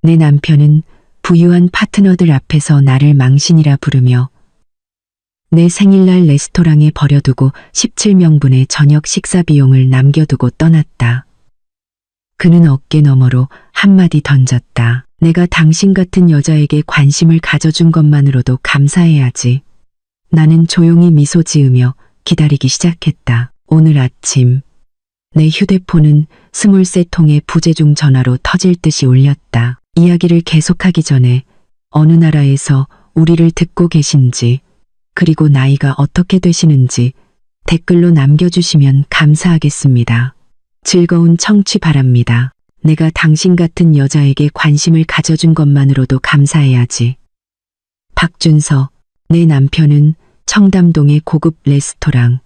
내 남편은 부유한 파트너들 앞에서 나를 망신이라 부르며 내 생일날 레스토랑에 버려두고 17명분의 저녁 식사 비용을 남겨두고 떠났다. 그는 어깨 너머로 한마디 던졌다. 내가 당신 같은 여자에게 관심을 가져준 것만으로도 감사해야지. 나는 조용히 미소 지으며 기다리기 시작했다. 오늘 아침 내 휴대폰은 스물세 통의 부재중 전화로 터질 듯이 울렸다. 이야기를 계속하기 전에 어느 나라에서 우리를 듣고 계신지 그리고 나이가 어떻게 되시는지 댓글로 남겨주시면 감사하겠습니다. 즐거운 청취 바랍니다. 내가 당신 같은 여자에게 관심을 가져준 것만으로도 감사해야지. 박준서, 내 남편은 청담동의 고급 레스토랑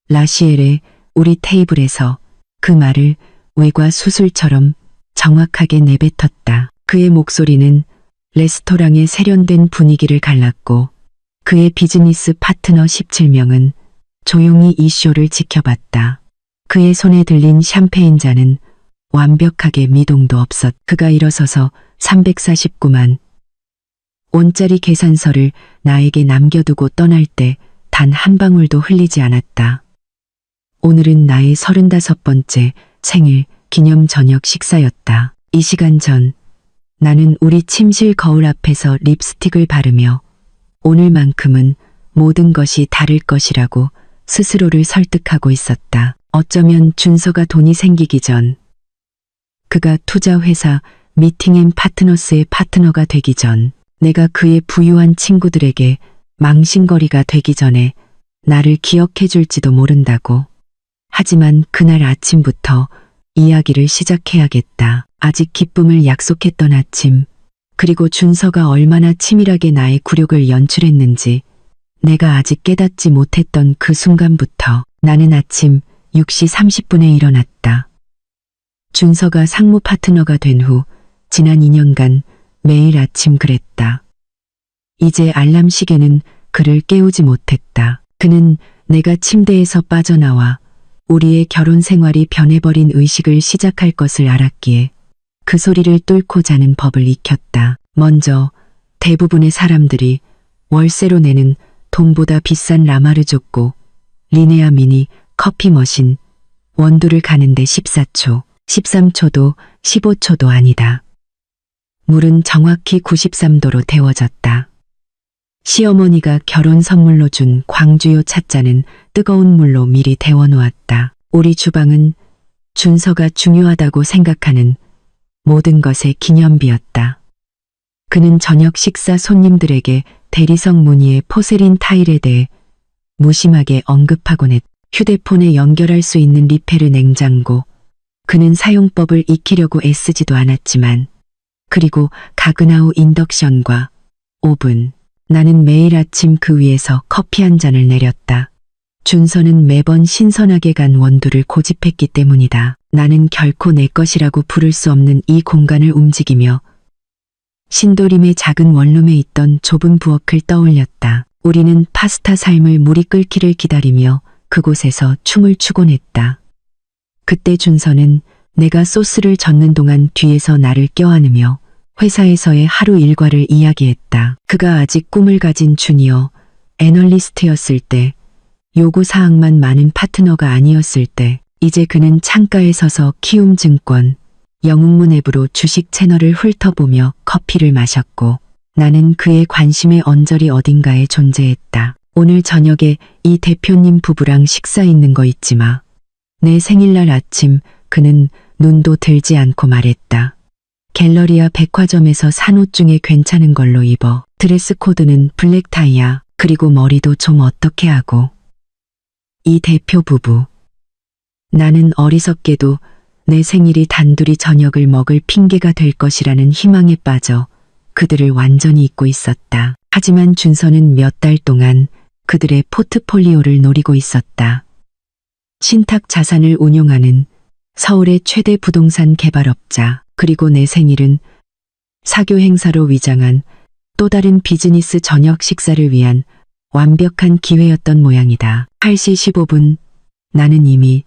라시엘의 우리 테이블에서 그 말을 외과 수술처럼 정확하게 내뱉었다. 그의 목소리는 레스토랑의 세련된 분위기를 갈랐고 그의 비즈니스 파트너 17명은 조용히 이 쇼를 지켜봤다. 그의 손에 들린 샴페인 잔은 완벽하게 미동도 없었. 그가 일어서서 349만 원짜리 계산서를 나에게 남겨두고 떠날 때 단 한 방울도 흘리지 않았다. 오늘은 나의 35번째 생일 기념 저녁 식사였다. 이 시간 전 나는 우리 침실 거울 앞에서 립스틱을 바르며 오늘만큼은 모든 것이 다를 것이라고 스스로를 설득하고 있었다. 어쩌면 준서가 돈이 생기기 전, 그가 투자회사 미팅앤파트너스의 파트너가 되기 전, 내가 그의 부유한 친구들에게 망신거리가 되기 전에 나를 기억해 줄지도 모른다고. 하지만 그날 아침부터 이야기를 시작해야겠다. 아직 기쁨을 약속했던 아침, 그리고 준서가 얼마나 치밀하게 나의 굴욕을 연출했는지 내가 아직 깨닫지 못했던 그 순간부터 나는 아침 6시 30분에 일어났다. 준서가 상무 파트너가 된 후 지난 2년간 매일 아침 그랬다. 이제 알람 시계는 그를 깨우지 못했다. 그는 내가 침대에서 빠져나와 우리의 결혼 생활이 변해버린 의식을 시작할 것을 알았기에 그 소리를 뚫고 자는 법을 익혔다. 먼저 대부분의 사람들이 월세로 내는 돈보다 비싼 라마르조코, 리네아 미니 커피 머신, 원두를 가는데 14초, 13초도 15초도 아니다. 물은 정확히 93도로 데워졌다. 시어머니가 결혼 선물로 준 광주요 찻잔은 뜨거운 물로 미리 데워놓았다. 우리 주방은 준서가 중요하다고 생각하는 모든 것의 기념비였다. 그는 저녁 식사 손님들에게 대리석 무늬의 포세린 타일에 대해 무심하게 언급하곤 했다. 휴대폰에 연결할 수 있는 리페르 냉장고, 그는 사용법을 익히려고 애쓰지도 않았지만, 그리고 가그나우 인덕션과 오븐, 나는 매일 아침 그 위에서 커피 한 잔을 내렸다. 준서는 매번 신선하게 간 원두를 고집했기 때문이다. 나는 결코 내 것이라고 부를 수 없는 이 공간을 움직이며 신도림의 작은 원룸에 있던 좁은 부엌을 떠올렸다. 우리는 파스타 삶을 물이 끓기를 기다리며 그곳에서 춤을 추곤 했다. 그때 준서는 내가 소스를 젓는 동안 뒤에서 나를 껴안으며 회사에서의 하루 일과를 이야기했다. 그가 아직 꿈을 가진 주니어 애널리스트였을 때, 요구사항만 많은 파트너가 아니었을 때, 이제 그는 창가에 서서 키움증권, 영웅문 앱으로 주식 채널을 훑어보며 커피를 마셨고, 나는 그의 관심의 언저리 어딘가에 존재했다. 오늘 저녁에 이 대표님 부부랑 식사 있는 거 잊지 마. 내 생일날 아침 그는 눈도 들지 않고 말했다. 갤러리아 백화점에서 산 옷 중에 괜찮은 걸로 입어. 드레스 코드는 블랙타이야. 그리고 머리도 좀 어떻게 하고. 이 대표 부부. 나는 어리석게도 내 생일이 단둘이 저녁을 먹을 핑계가 될 것이라는 희망에 빠져 그들을 완전히 잊고 있었다. 하지만 준서는 몇 달 동안 그들의 포트폴리오를 노리고 있었다. 신탁 자산을 운용하는 서울의 최대 부동산 개발업자, 그리고 내 생일은 사교 행사로 위장한 또 다른 비즈니스 저녁 식사를 위한 완벽한 기회였던 모양이다. 8시 15분 나는 이미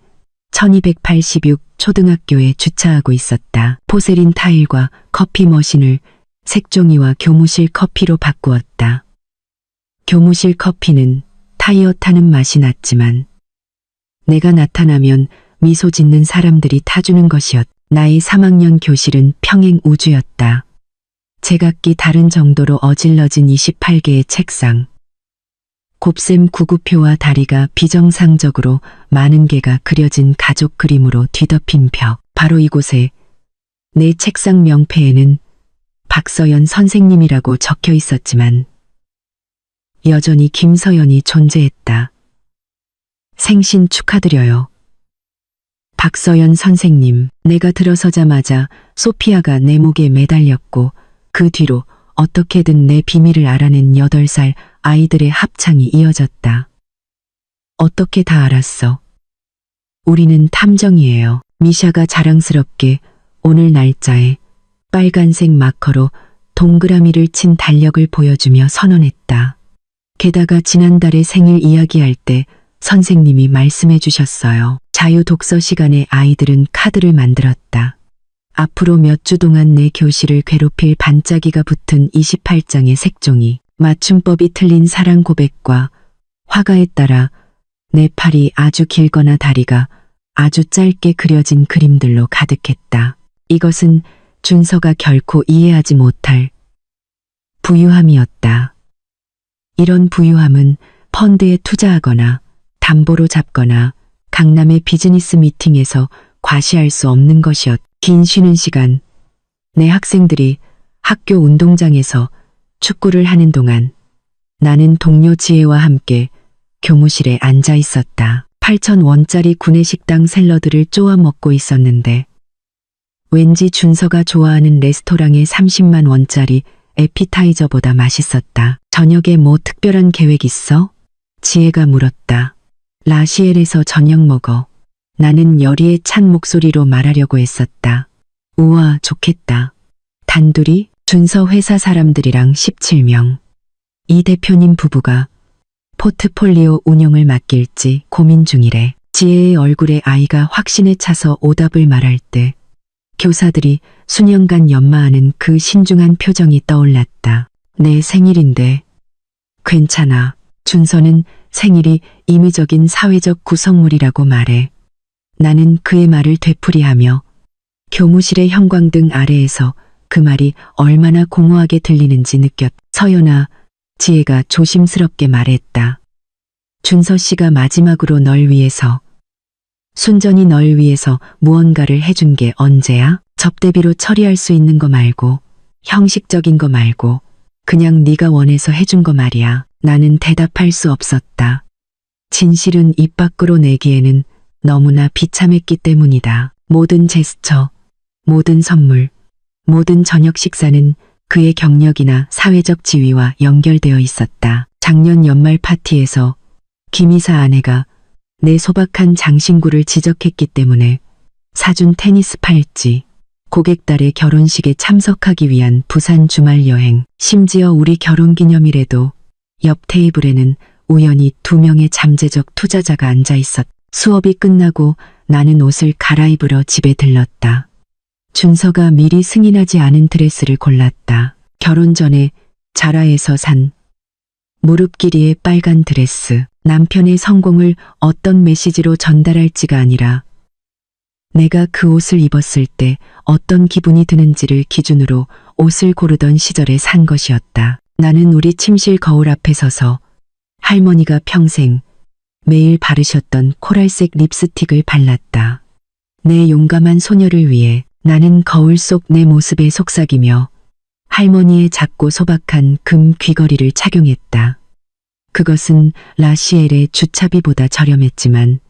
1286 초등학교에 주차하고 있었다. 포세린 타일과 커피 머신을 색종이와 교무실 커피로 바꾸었다. 교무실 커피는 타이어 타는 맛이 났지만 내가 나타나면 미소 짓는 사람들이 타주는 것이었다. 나의 3학년 교실은 평행 우주였다. 제각기 다른 정도로 어질러진 28개의 책상. 곱셈 구구표와 다리가 비정상적으로 많은 개가 그려진 가족 그림으로 뒤덮인 벽. 바로 이곳에 내 책상 명패에는 박서연 선생님이라고 적혀 있었지만 여전히 김서연이 존재했다. 생신 축하드려요. 박서연 선생님. 내가 들어서자마자 소피아가 내 목에 매달렸고 그 뒤로 어떻게든 내 비밀을 알아낸 8살 아이들의 합창이 이어졌다. 어떻게 다 알았어? 우리는 탐정이에요. 미샤가 자랑스럽게 오늘 날짜에 빨간색 마커로 동그라미를 친 달력을 보여주며 선언했다. 게다가 지난달에 생일 이야기할 때 선생님이 말씀해 주셨어요. 자유 독서 시간에 아이들은 카드를 만들었다. 앞으로 몇 주 동안 내 교실을 괴롭힐 반짝이가 붙은 28장의 색종이, 맞춤법이 틀린 사랑 고백과 화가에 따라 내 팔이 아주 길거나 다리가 아주 짧게 그려진 그림들로 가득했다. 이것은 준서가 결코 이해하지 못할 부유함이었다. 이런 부유함은 펀드에 투자하거나 담보로 잡거나 강남의 비즈니스 미팅에서 과시할 수 없는 것이었다. 긴 쉬는 시간, 내 학생들이 학교 운동장에서 축구를 하는 동안 나는 동료 지혜와 함께 교무실에 앉아 있었다. 8,000원짜리 구내식당 샐러드를 쪼아 먹고 있었는데 왠지 준서가 좋아하는 레스토랑의 30만 원짜리 에피타이저보다 맛있었다. 저녁에 뭐 특별한 계획 있어? 지혜가 물었다. 라시엘에서 저녁 먹어. 나는 열의에 찬 목소리로 말하려고 했었다. 우와, 좋겠다. 단둘이? 준서 회사 사람들이랑 17명. 이 대표님 부부가 포트폴리오 운영을 맡길지 고민 중이래. 지혜의 얼굴에 아이가 확신에 차서 오답을 말할 때 교사들이 수년간 연마하는 그 신중한 표정이 떠올랐다. 내 생일인데. 괜찮아. 준서는 생일이 임의적인 사회적 구성물이라고 말해. 나는 그의 말을 되풀이하며 교무실의 형광등 아래에서 그 말이 얼마나 공허하게 들리는지 느꼈다. 서연아, 지혜가 조심스럽게 말했다. 준서 씨가 마지막으로 널 위해서, 순전히 널 위해서 무언가를 해준 게 언제야? 접대비로 처리할 수 있는 거 말고, 형식적인 거 말고, 그냥 네가 원해서 해준 거 말이야. 나는 대답할 수 없었다. 진실은 입 밖으로 내기에는 너무나 비참했기 때문이다. 모든 제스처, 모든 선물, 모든 저녁 식사는 그의 경력이나 사회적 지위와 연결되어 있었다. 작년 연말 파티에서 김이사 아내가 내 소박한 장신구를 지적했기 때문에 사준 테니스 팔찌, 고객딸의 결혼식에 참석하기 위한 부산 주말 여행, 심지어 우리 결혼기념일에도 옆 테이블에는 우연히 2명의 잠재적 투자자가 앉아 있었다. 수업이 끝나고 나는 옷을 갈아입으러 집에 들렀다. 준서가 미리 승인하지 않은 드레스를 골랐다. 결혼 전에 자라에서 산 무릎 길이의 빨간 드레스. 남편의 성공을 어떤 메시지로 전달할지가 아니라 내가 그 옷을 입었을 때 어떤 기분이 드는지를 기준으로 옷을 고르던 시절에 산 것이었다. 나는 우리 침실 거울 앞에 서서 할머니가 평생 매일 바르셨던 코랄색 립스틱을 발랐다. 내 용감한 소녀를 위해 나는 거울 속 내 모습에 속삭이며 할머니의 작고 소박한 금 귀걸이를 착용했다. 그것은 라시엘의 주차비보다 저렴했지만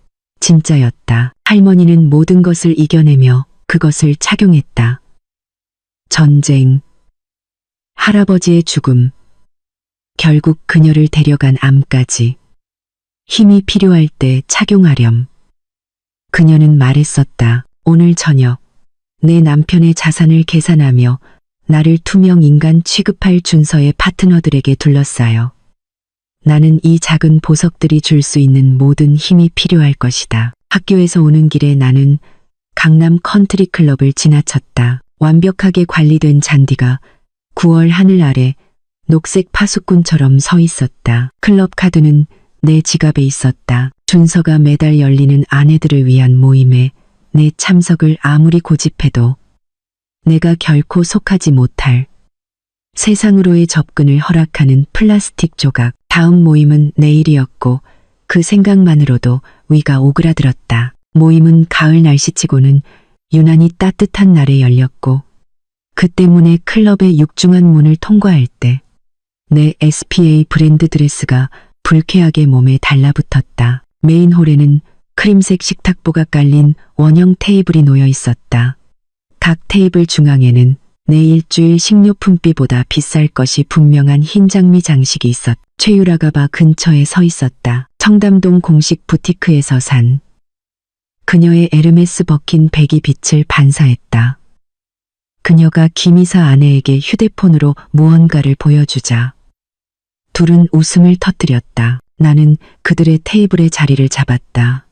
진짜였다. 할머니는 모든 것을 이겨내며 그것을 착용했다. 전쟁, 할아버지의 죽음, 결국 그녀를 데려간 암까지. 힘이 필요할 때 착용하렴. 그녀는 말했었다. 오늘 저녁 내 남편의 자산을 계산하며 나를 투명 인간 취급할 준서의 파트너들에게 둘러싸여. 나는 이 작은 보석들이 줄 수 있는 모든 힘이 필요할 것이다. 학교에서 오는 길에 나는 강남 컨트리 클럽을 지나쳤다. 완벽하게 관리된 잔디가 9월 하늘 아래 녹색 파수꾼처럼 서 있었다. 클럽 카드는 내 지갑에 있었다. 준서가 매달 열리는 아내들을 위한 모임에 내 참석을 아무리 고집해도 내가 결코 속하지 못할 세상으로의 접근을 허락하는 플라스틱 조각. 다음 모임은 내일이었고 그 생각만으로도 위가 오그라들었다. 모임은 가을 날씨치고는 유난히 따뜻한 날에 열렸고 그 때문에 클럽의 육중한 문을 통과할 때 내 SPA 브랜드 드레스가 불쾌하게 몸에 달라붙었다. 메인 홀에는 크림색 식탁보가 깔린 원형 테이블이 놓여 있었다. 각 테이블 중앙에는 내 일주일 식료품비보다 비쌀 것이 분명한 흰 장미 장식이 있었다. 최유라가 바 근처에 서 있었다. 청담동 공식 부티크에서 산 그녀의 에르메스 버킨 백이 빛을 반사했다. 그녀가 김이사 아내에게 휴대폰으로 무언가를 보여주자 둘은 웃음을 터뜨렸다. 나는 그들의 테이블에 자리를 잡았다.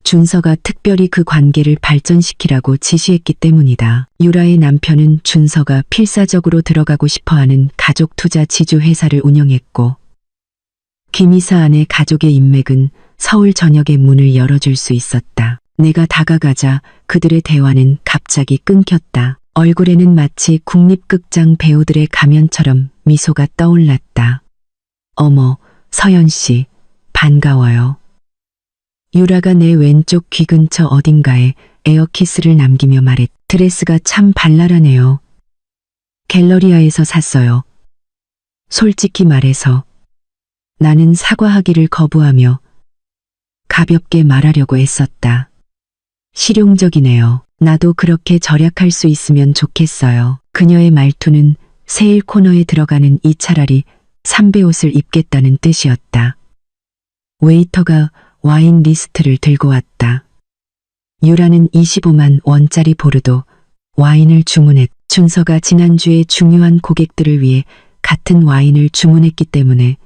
준서가 특별히 그 관계를 발전시키라고 지시했기 때문이다. 유라의 남편은 준서가 필사적으로 들어가고 싶어하는 가족 투자 지주 회사를 운영했고 김이사 아내 가족의 인맥은 서울 전역의 문을 열어줄 수 있었다. 내가 다가가자 그들의 대화는 갑자기 끊겼다. 얼굴에는 마치 국립극장 배우들의 가면처럼 미소가 떠올랐다. 어머, 서연 씨, 반가워요. 유라가 내 왼쪽 귀 근처 어딘가에 에어키스를 남기며 말했. 드레스가 참 발랄하네요. 갤러리아에서 샀어요. 솔직히 말해서 나는 사과하기를 거부하며 가볍게 말하려고 애썼다. 실용적이네요. 나도 그렇게 절약할 수 있으면 좋겠어요. 그녀의 말투는 세일 코너에 들어가는 이 차라리 삼배 옷을 입겠다는 뜻이었다. 웨이터가 와인 리스트를 들고 왔다. 유라는 25만 원짜리 보르도 와인을 주문했. 준서가 지난주에 중요한 고객들을 위해 같은 와인을 주문했기 때문에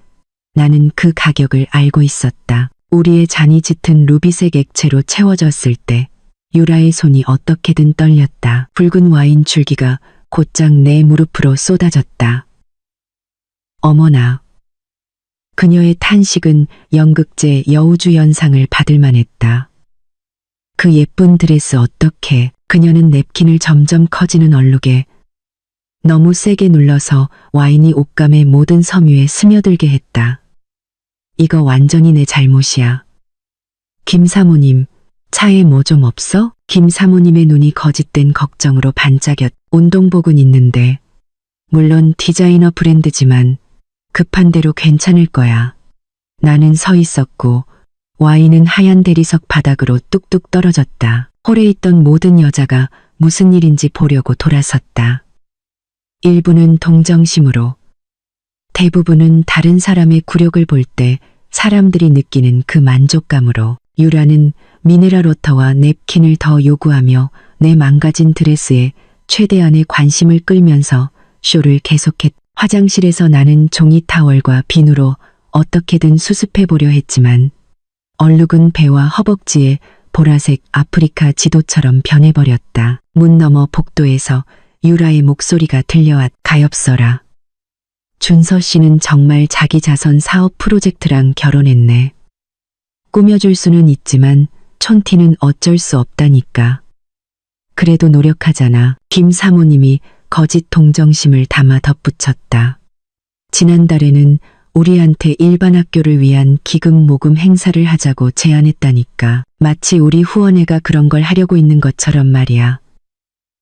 나는 그 가격을 알고 있었다. 우리의 잔이 짙은 루비색 액체로 채워졌을 때 유라의 손이 어떻게든 떨렸다. 붉은 와인 줄기가 곧장 내 무릎으로 쏟아졌다. 어머나. 그녀의 탄식은 연극제 여우주 연상을 받을 만했다. 그 예쁜 드레스 어떻게. 그녀는 냅킨을 점점 커지는 얼룩에 너무 세게 눌러서 와인이 옷감의 모든 섬유에 스며들게 했다. 이거 완전히 내 잘못이야. 김 사모님, 차에 뭐 좀 없어? 김 사모님의 눈이 거짓된 걱정으로 반짝였. 운동복은 있는데 물론 디자이너 브랜드지만 급한 대로 괜찮을 거야. 나는 서 있었고 와인은 하얀 대리석 바닥으로 뚝뚝 떨어졌다. 홀에 있던 모든 여자가 무슨 일인지 보려고 돌아섰다. 일부는 동정심으로, 대부분은 다른 사람의 굴욕을 볼 때 사람들이 느끼는 그 만족감으로. 유라는 미네랄 워터와 냅킨을 더 요구하며 내 망가진 드레스에 최대한의 관심을 끌면서 쇼를 계속했다. 화장실에서 나는 종이 타월과 비누로 어떻게든 수습해 보려 했지만 얼룩은 배와 허벅지에 보라색 아프리카 지도처럼 변해버렸다. 문 너머 복도에서 유라의 목소리가 들려왔. 가엾어라. 준서 씨는 정말 자기 자선 사업 프로젝트랑 결혼했네. 꾸며줄 수는 있지만 촌티는 어쩔 수 없다니까. 그래도 노력하잖아. 김 사모님이 거짓 동정심을 담아 덧붙였다. 지난달에는 우리한테 일반 학교를 위한 기금 모금 행사를 하자고 제안했다니까. 마치 우리 후원회가 그런 걸 하려고 있는 것처럼 말이야.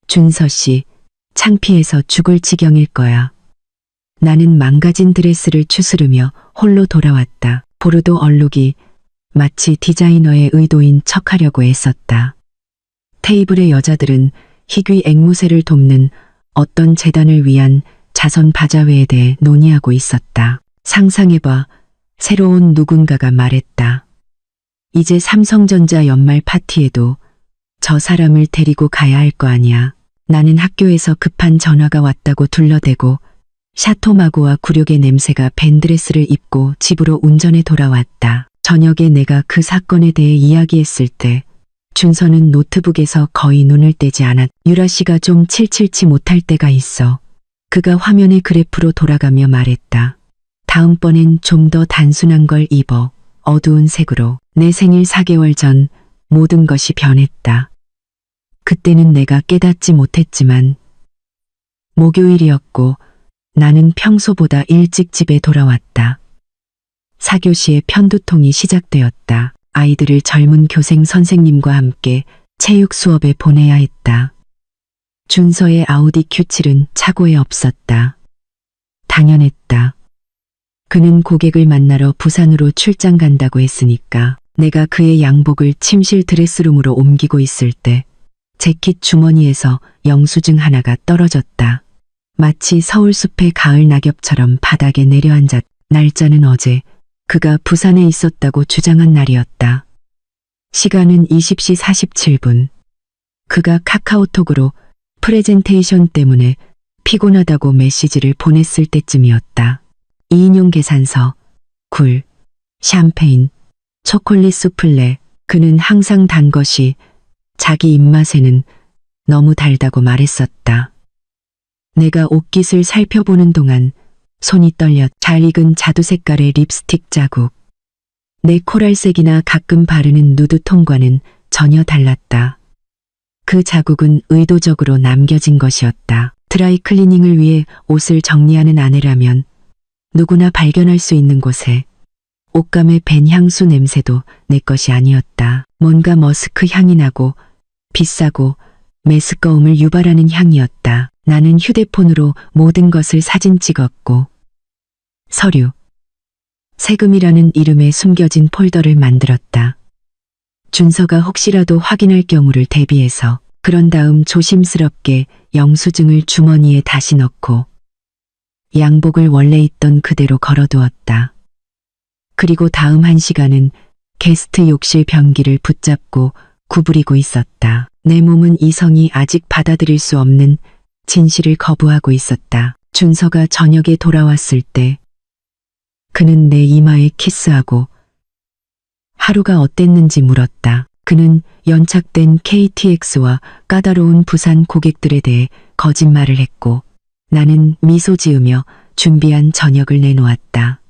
준서 씨, 창피해서 죽을 지경일 거야. 나는 망가진 드레스를 추스르며 홀로 돌아왔다. 보르도 얼룩이 마치 디자이너의 의도인 척하려고 애썼다. 테이블의 여자들은 희귀 앵무새를 돕는 어떤 재단을 위한 자선 바자회에 대해 논의하고 있었다. 상상해봐. 새로운 누군가가 말했다. 이제 삼성전자 연말 파티에도 저 사람을 데리고 가야 할 거 아니야. 나는 학교에서 급한 전화가 왔다고 둘러대고 샤토마고와 굴욕의 냄새가 밴드레스를 입고 집으로 운전해 돌아왔다. 저녁에 내가 그 사건에 대해 이야기했을 때 준서는 노트북에서 거의 눈을 떼지 않았. 유라 씨가 좀 칠칠치 못할 때가 있어. 그가 화면의 그래프로 돌아가며 말했다. 다음번엔 좀 더 단순한 걸 입어. 어두운 색으로. 내 생일 4개월 전 모든 것이 변했다. 그때는 내가 깨닫지 못했지만 목요일이었고 나는 평소보다 일찍 집에 돌아왔다. 4교시의 편두통이 시작되었다. 아이들을 젊은 교생 선생님과 함께 체육 수업에 보내야 했다. 준서의 아우디 Q7은 차고에 없었다. 당연했다. 그는 고객을 만나러 부산으로 출장 간다고 했으니까. 내가 그의 양복을 침실 드레스룸으로 옮기고 있을 때 재킷 주머니에서 영수증 하나가 떨어졌다. 마치 서울숲의 가을 낙엽처럼 바닥에 내려앉았. 날짜는 어제 그가 부산에 있었다고 주장한 날이었다. 시간은 20시 47분. 그가 카카오톡으로 프레젠테이션 때문에 피곤하다고 메시지를 보냈을 때쯤이었다. 2인용 계산서, 굴, 샴페인, 초콜릿 수플레. 그는 항상 단 것이 자기 입맛에는 너무 달다고 말했었다. 내가 옷깃을 살펴보는 동안 손이 떨렸. 잘 익은 자두 색깔의 립스틱 자국. 내 코랄색이나 가끔 바르는 누드톤과는 전혀 달랐다. 그 자국은 의도적으로 남겨진 것이었다. 드라이 클리닝을 위해 옷을 정리하는 아내라면 누구나 발견할 수 있는 곳에 옷감에 밴 향수 냄새도 내 것이 아니었다. 뭔가 머스크 향이 나고 비싸고 메스꺼움을 유발하는 향이었다. 나는 휴대폰으로 모든 것을 사진 찍었고 서류, 세금이라는 이름에 숨겨진 폴더를 만들었다. 준서가 혹시라도 확인할 경우를 대비해서. 그런 다음 조심스럽게 영수증을 주머니에 다시 넣고 양복을 원래 있던 그대로 걸어두었다. 그리고 다음 1시간은 게스트 욕실 변기를 붙잡고 구부리고 있었다. 내 몸은 이성이 아직 받아들일 수 없는 진실을 거부하고 있었다. 준서가 저녁에 돌아왔을 때 그는 내 이마에 키스하고 하루가 어땠는지 물었다. 그는 연착된 KTX와 까다로운 부산 고객들에 대해 거짓말을 했고 나는 미소 지으며 준비한 저녁을 내놓았다.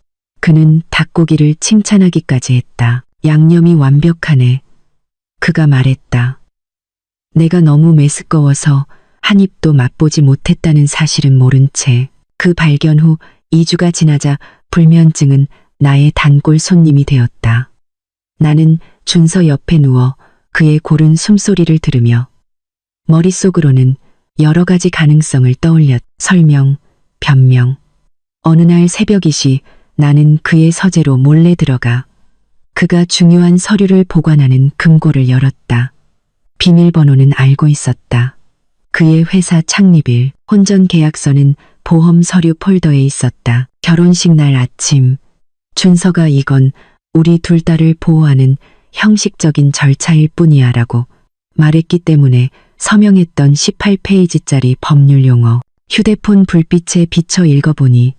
그는 닭고기를 칭찬하기까지 했다. 양념이 완벽하네. 그가 말했다. 내가 너무 메스꺼워서 한 입도 맛보지 못했다는 사실은 모른 채 그 발견 후 2주가 지나자 불면증은 나의 단골 손님이 되었다. 나는 준서 옆에 누워 그의 고른 숨소리를 들으며 머릿속으로는 여러 가지 가능성을 떠올렸. 설명, 변명. 어느 날 새벽이시 나는 그의 서재로 몰래 들어가 그가 중요한 서류를 보관하는 금고를 열었다. 비밀번호는 알고 있었다. 그의 회사 창립일, 혼전 계약서는 보험 서류 폴더에 있었다. 결혼식 날 아침, 준서가 이건 우리 둘 딸을 보호하는 형식적인 절차일 뿐이야 라고 말했기 때문에 서명했던 18페이지짜리 법률 용어. 휴대폰 불빛에 비춰 읽어보니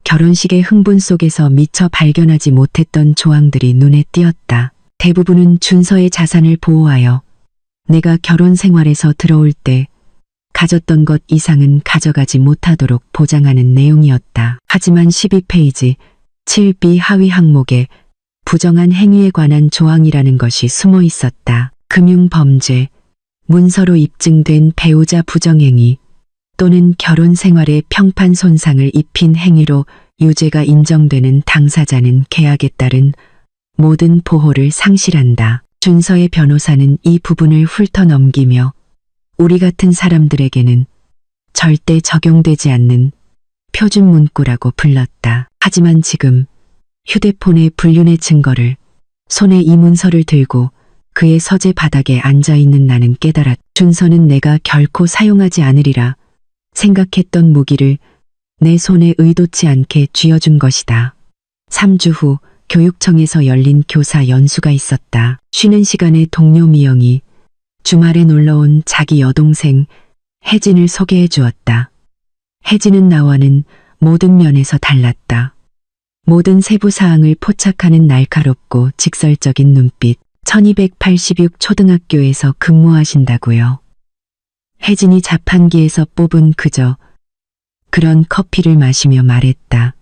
결혼식의 흥분 속에서 미처 발견하지 못했던 조항들이 눈에 띄었다. 대부분은 준서의 자산을 보호하여 내가 결혼 생활에서 들어올 때 가졌던 것 이상은 가져가지 못하도록 보장하는 내용이었다. 하지만 12페이지 7B 하위 항목에 부정한 행위에 관한 조항이라는 것이 숨어 있었다. 금융범죄, 문서로 입증된 배우자 부정행위 또는 결혼 생활에 평판 손상을 입힌 행위로 유죄가 인정되는 당사자는 계약에 따른 모든 보호를 상실한다. 준서의 변호사는 이 부분을 훑어넘기며 우리 같은 사람들에게는 절대 적용되지 않는 표준 문구라고 불렀다. 하지만 지금 휴대폰의 불륜의 증거를 손에 이 문서를 들고 그의 서재 바닥에 앉아있는 나는 깨달았다. 준서는 내가 결코 사용하지 않으리라 생각했던 무기를 내 손에 의도치 않게 쥐어준 것이다. 3주 후 교육청에서 열린 교사 연수가 있었다. 쉬는 시간에 동료 미영이 주말에 놀러온 자기 여동생 혜진을 소개해 주었다. 혜진은 나와는 모든 면에서 달랐다. 모든 세부 사항을 포착하는 날카롭고 직설적인 눈빛. 1286 초등학교에서 근무하신다고요. 혜진이 자판기에서 뽑은 그저 그런 커피를 마시며 말했다.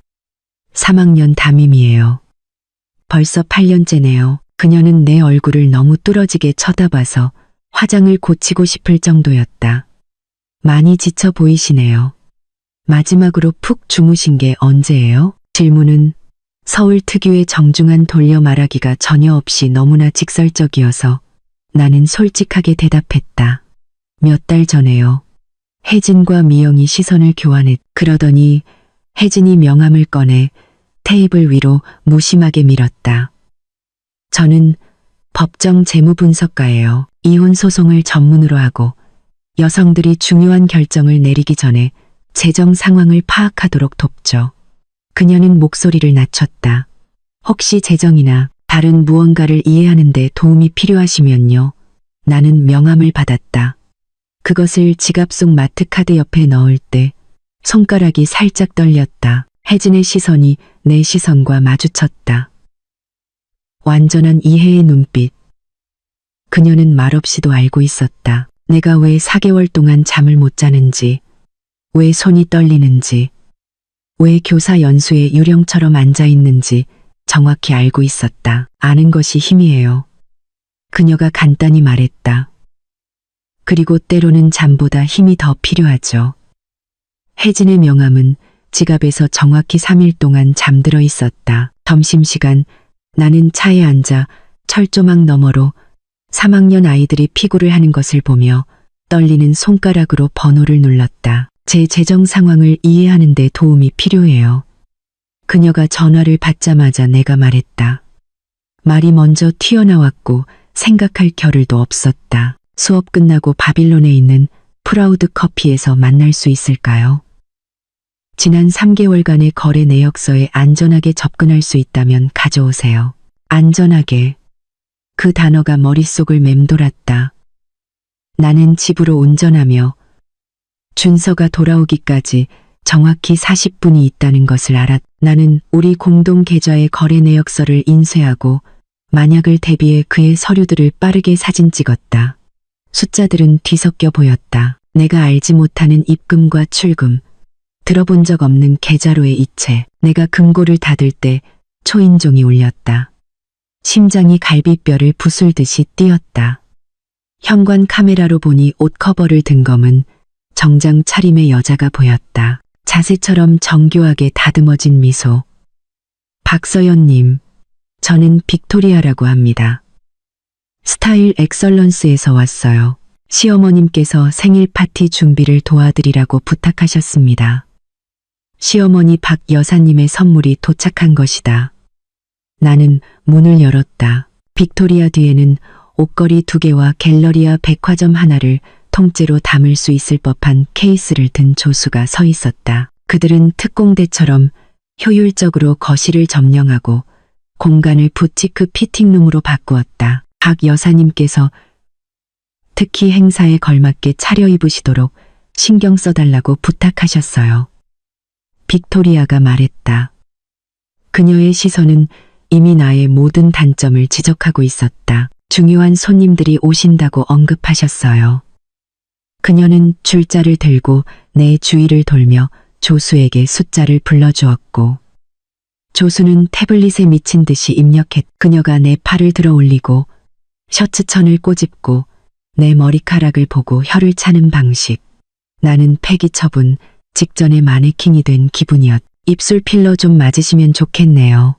3학년 담임이에요. 벌써 8년째네요. 그녀는 내 얼굴을 너무 뚫어지게 쳐다봐서 화장을 고치고 싶을 정도였다. 많이 지쳐 보이시네요. 마지막으로 푹 주무신 게 언제예요? 질문은 서울 특유의 정중한 돌려 말하기가 전혀 없이 너무나 직설적이어서 나는 솔직하게 대답했다. 몇 달 전에요. 혜진과 미영이 시선을 교환했. 그러더니 혜진이 명함을 꺼내 테이블 위로 무심하게 밀었다. 저는 법정 재무분석가예요. 이혼 소송을 전문으로 하고 여성들이 중요한 결정을 내리기 전에 재정 상황을 파악하도록 돕죠. 그녀는 목소리를 낮췄다. 혹시 재정이나 다른 무언가를 이해하는 데 도움이 필요하시면요. 나는 명함을 받았다. 그것을 지갑 속 마트카드 옆에 넣을 때 손가락이 살짝 떨렸다. 혜진의 시선이 내 시선과 마주쳤다. 완전한 이해의 눈빛. 그녀는 말없이도 알고 있었다. 내가 왜 4개월 동안 잠을 못 자는지, 왜 손이 떨리는지, 왜 교사 연수에 유령처럼 앉아있는지 정확히 알고 있었다. 아는 것이 힘이에요. 그녀가 간단히 말했다. 그리고 때로는 잠보다 힘이 더 필요하죠. 혜진의 명함은 지갑에서 정확히 3일 동안 잠들어 있었다. 점심시간 나는 차에 앉아 철조망 너머로 3학년 아이들이 피구를 하는 것을 보며 떨리는 손가락으로 번호를 눌렀다. 제 재정 상황을 이해하는 데 도움이 필요해요. 그녀가 전화를 받자마자 내가 말했다. 말이 먼저 튀어나왔고 생각할 겨를도 없었다. 수업 끝나고 바빌론에 있는 프라우드 커피에서 만날 수 있을까요? 지난 3개월간의 거래 내역서에 안전하게 접근할 수 있다면 가져오세요. 안전하게. 그 단어가 머릿속을 맴돌았다. 나는 집으로 운전하며 준서가 돌아오기까지 정확히 40분이 있다는 것을 알았. 나는 우리 공동 계좌의 거래 내역서를 인쇄하고 만약을 대비해 그의 서류들을 빠르게 사진 찍었다. 숫자들은 뒤섞여 보였다. 내가 알지 못하는 입금과 출금, 들어본 적 없는 계좌로의 이체. 내가 금고를 닫을 때 초인종이 울렸다. 심장이 갈비뼈를 부술듯이 뛰었다. 현관 카메라로 보니 옷 커버를 든 검은 정장 차림의 여자가 보였다. 자세처럼 정교하게 다듬어진 미소. 박서연님, 저는 빅토리아라고 합니다. 스타일 엑설런스에서 왔어요. 시어머님께서 생일 파티 준비를 도와드리라고 부탁하셨습니다. 시어머니 박 여사님의 선물이 도착한 것이다. 나는 문을 열었다. 빅토리아 뒤에는 옷걸이 2개와 갤러리아 백화점 하나를 통째로 담을 수 있을 법한 케이스를 든 조수가 서 있었다. 그들은 특공대처럼 효율적으로 거실을 점령하고 공간을 부티크 피팅룸으로 바꾸었다. 박 여사님께서 특히 행사에 걸맞게 차려입으시도록 신경 써달라고 부탁하셨어요. 빅토리아가 말했다. 그녀의 시선은 이미 나의 모든 단점을 지적하고 있었다. 중요한 손님들이 오신다고 언급하셨어요. 그녀는 줄자를 들고 내 주위를 돌며 조수에게 숫자를 불러주었고 조수는 태블릿에 미친 듯이 입력했. 그녀가 내 팔을 들어 올리고 셔츠천을 꼬집고 내 머리카락을 보고 혀를 차는 방식. 나는 폐기 처분 직전에 마네킹이 된 기분이었. 입술 필러 좀 맞으시면 좋겠네요.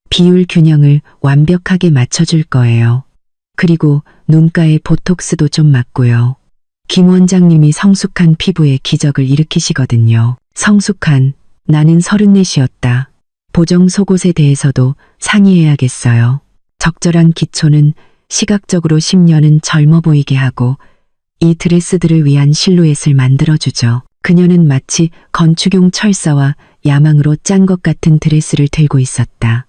비율 균형을 완벽하게 맞춰줄 거예요. 그리고 눈가에 보톡스도 좀 맞고요. 김 원장님이 성숙한 피부에 기적을 일으키시거든요. 성숙한, 나는 34이었다. 보정 속옷에 대해서도 상의해야겠어요. 적절한 기초는 시각적으로 10년은 젊어 보이게 하고 이 드레스들을 위한 실루엣을 만들어주죠. 그녀는 마치 건축용 철사와 야망으로 짠 것 같은 드레스를 들고 있었다.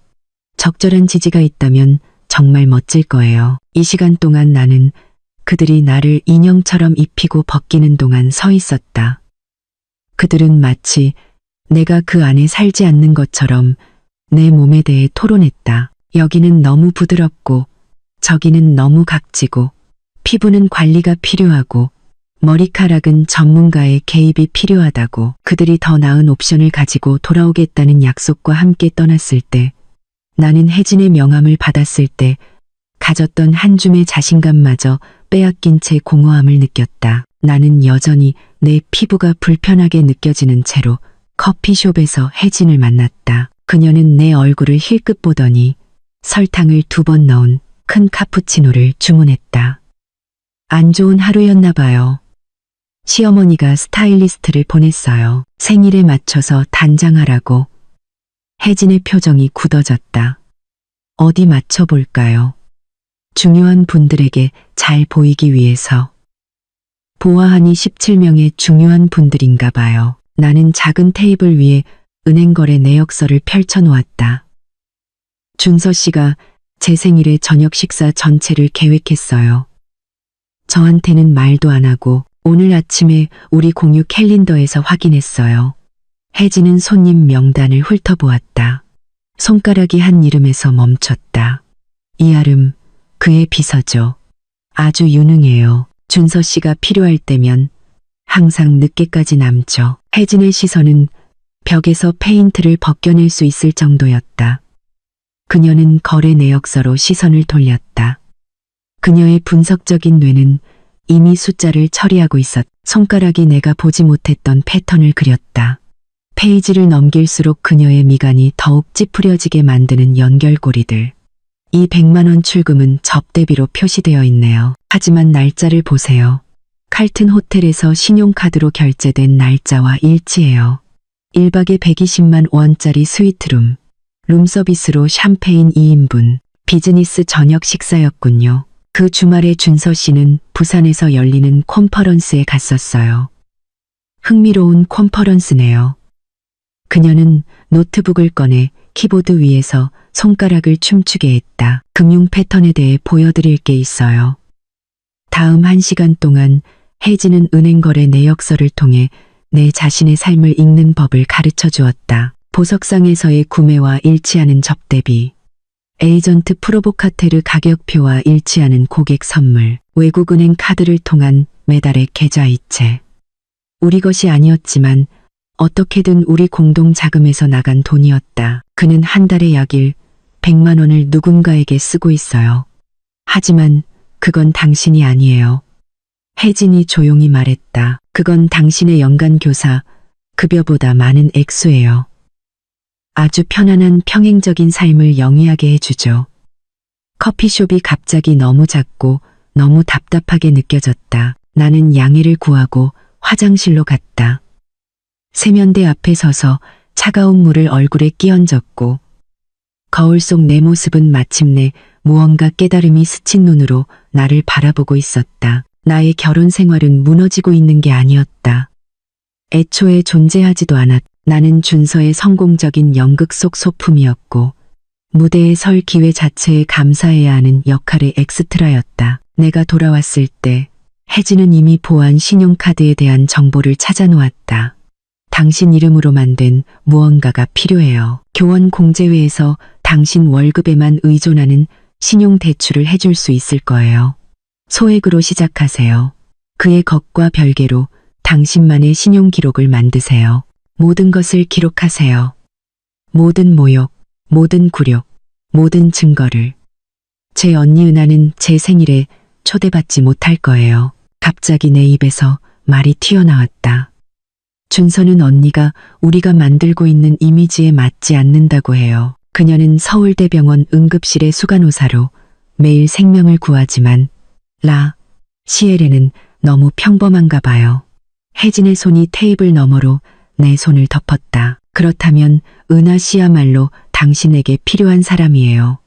적절한 지지가 있다면 정말 멋질 거예요. 이 시간 동안 나는 그들이 나를 인형처럼 입히고 벗기는 동안 서 있었다. 그들은 마치 내가 그 안에 살지 않는 것처럼 내 몸에 대해 토론했다. 여기는 너무 부드럽고 저기는 너무 각지고 피부는 관리가 필요하고 머리카락은 전문가의 개입이 필요하다고. 그들이 더 나은 옵션을 가지고 돌아오겠다는 약속과 함께 떠났을 때, 나는 혜진의 명함을 받았을 때 가졌던 한 줌의 자신감마저 빼앗긴 채 공허함을 느꼈다. 나는 여전히 내 피부가 불편하게 느껴지는 채로 커피숍에서 혜진을 만났다. 그녀는 내 얼굴을 힐끗 보더니 설탕을 2번 넣은 큰 카푸치노를 주문했다. 안 좋은 하루였나 봐요. 시어머니가 스타일리스트를 보냈어요. 생일에 맞춰서 단장하라고. 혜진의 표정이 굳어졌다. 어디 맞춰볼까요? 중요한 분들에게 잘 보이기 위해서. 보아하니 17명의 중요한 분들인가 봐요. 나는 작은 테이블 위에 은행거래 내역서를 펼쳐놓았다. 준서 씨가 제 생일에 저녁 식사 전체를 계획했어요. 저한테는 말도 안 하고 오늘 아침에 우리 공유 캘린더에서 확인했어요. 혜진은 손님 명단을 훑어보았다. 손가락이 한 이름에서 멈췄다. 이아름, 그의 비서죠. 아주 유능해요. 준서 씨가 필요할 때면 항상 늦게까지 남죠. 혜진의 시선은 벽에서 페인트를 벗겨낼 수 있을 정도였다. 그녀는 거래 내역서로 시선을 돌렸다. 그녀의 분석적인 뇌는 이미 숫자를 처리하고 있었. 손가락이 내가 보지 못했던 패턴을 그렸다. 페이지를 넘길수록 그녀의 미간이 더욱 찌푸려지게 만드는 연결고리들. 이 100만 원 출금은 접대비로 표시되어 있네요. 하지만 날짜를 보세요. 칼튼 호텔에서 신용카드로 결제된 날짜와 일치해요. 1박에 120만 원짜리 스위트룸, 룸서비스로 샴페인 2인분, 비즈니스 저녁 식사였군요. 그 주말에 준서 씨는 부산에서 열리는 콘퍼런스에 갔었어요. 흥미로운 콘퍼런스네요. 그녀는 노트북을 꺼내 키보드 위에서 손가락을 춤추게 했다. 금융 패턴에 대해 보여드릴 게 있어요. 다음 1시간 동안 혜진은 은행거래 내역서를 통해 내 자신의 삶을 읽는 법을 가르쳐 주었다. 보석상에서의 구매와 일치하는 접대비, 에이전트 프로보카테르 가격표와 일치하는 고객 선물, 외국은행 카드를 통한 매달의 계좌이체. 우리 것이 아니었지만 어떻게든 우리 공동 자금에서 나간 돈이었다. 그는 한 달에 약 100만 원을 누군가에게 쓰고 있어요. 하지만 그건 당신이 아니에요. 혜진이 조용히 말했다. 그건 당신의 연간 교사 급여보다 많은 액수예요. 아주 편안한 평행적인 삶을 영위하게 해주죠. 커피숍이 갑자기 너무 작고 너무 답답하게 느껴졌다. 나는 양해를 구하고 화장실로 갔다. 세면대 앞에 서서 차가운 물을 얼굴에 끼얹었고 거울 속 내 모습은 마침내 무언가 깨달음이 스친 눈으로 나를 바라보고 있었다. 나의 결혼 생활은 무너지고 있는 게 아니었다. 애초에 존재하지도 않았. 나는 준서의 성공적인 연극 속 소품이었고 무대에 설 기회 자체에 감사해야 하는 역할의 엑스트라였다. 내가 돌아왔을 때 혜진은 이미 보안 신용카드에 대한 정보를 찾아놓았다. 당신 이름으로 만든 무언가가 필요해요. 교원 공제회에서 당신 월급에만 의존하는 신용대출을 해줄 수 있을 거예요. 소액으로 시작하세요. 그의 것과 별개로 당신만의 신용기록을 만드세요. 모든 것을 기록하세요. 모든 모욕, 모든 굴욕, 모든 증거를. 제 언니 은하는 제 생일에 초대받지 못할 거예요. 갑자기 내 입에서 말이 튀어나왔다. 준서는 언니가 우리가 만들고 있는 이미지에 맞지 않는다고 해요. 그녀는 서울대병원 응급실의 수간호사로 매일 생명을 구하지만 시에레는 너무 평범한가 봐요. 혜진의 손이 테이블 너머로 내 손을 덮었다. 그렇다면 은하 씨야말로 당신에게 필요한 사람이에요.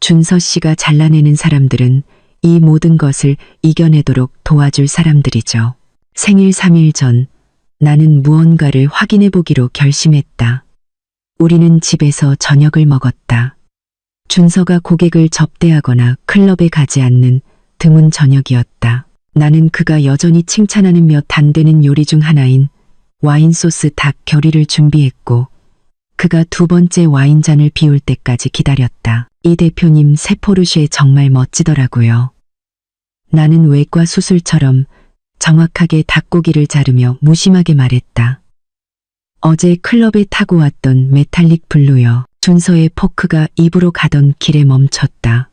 준서 씨가 잘라내는 사람들은 이 모든 것을 이겨내도록 도와줄 사람들이죠. 생일 3일 전 나는 무언가를 확인해 보기로 결심했다. 우리는 집에서 저녁을 먹었다. 준서가 고객을 접대하거나 클럽에 가지 않는 드문 저녁이었다. 나는 그가 여전히 칭찬하는 몇 안 되는 요리 중 하나인 와인 소스 닭 결이를 준비했고 그가 두 번째 와인잔을 비울 때까지 기다렸다. 이 대표님 새 포르쉐 정말 멋지더라고요. 나는 외과 수술처럼 정확하게 닭고기를 자르며 무심하게 말했다. 어제 클럽에 타고 왔던 메탈릭 블루요. 준서의 포크가 입으로 가던 길에 멈췄다.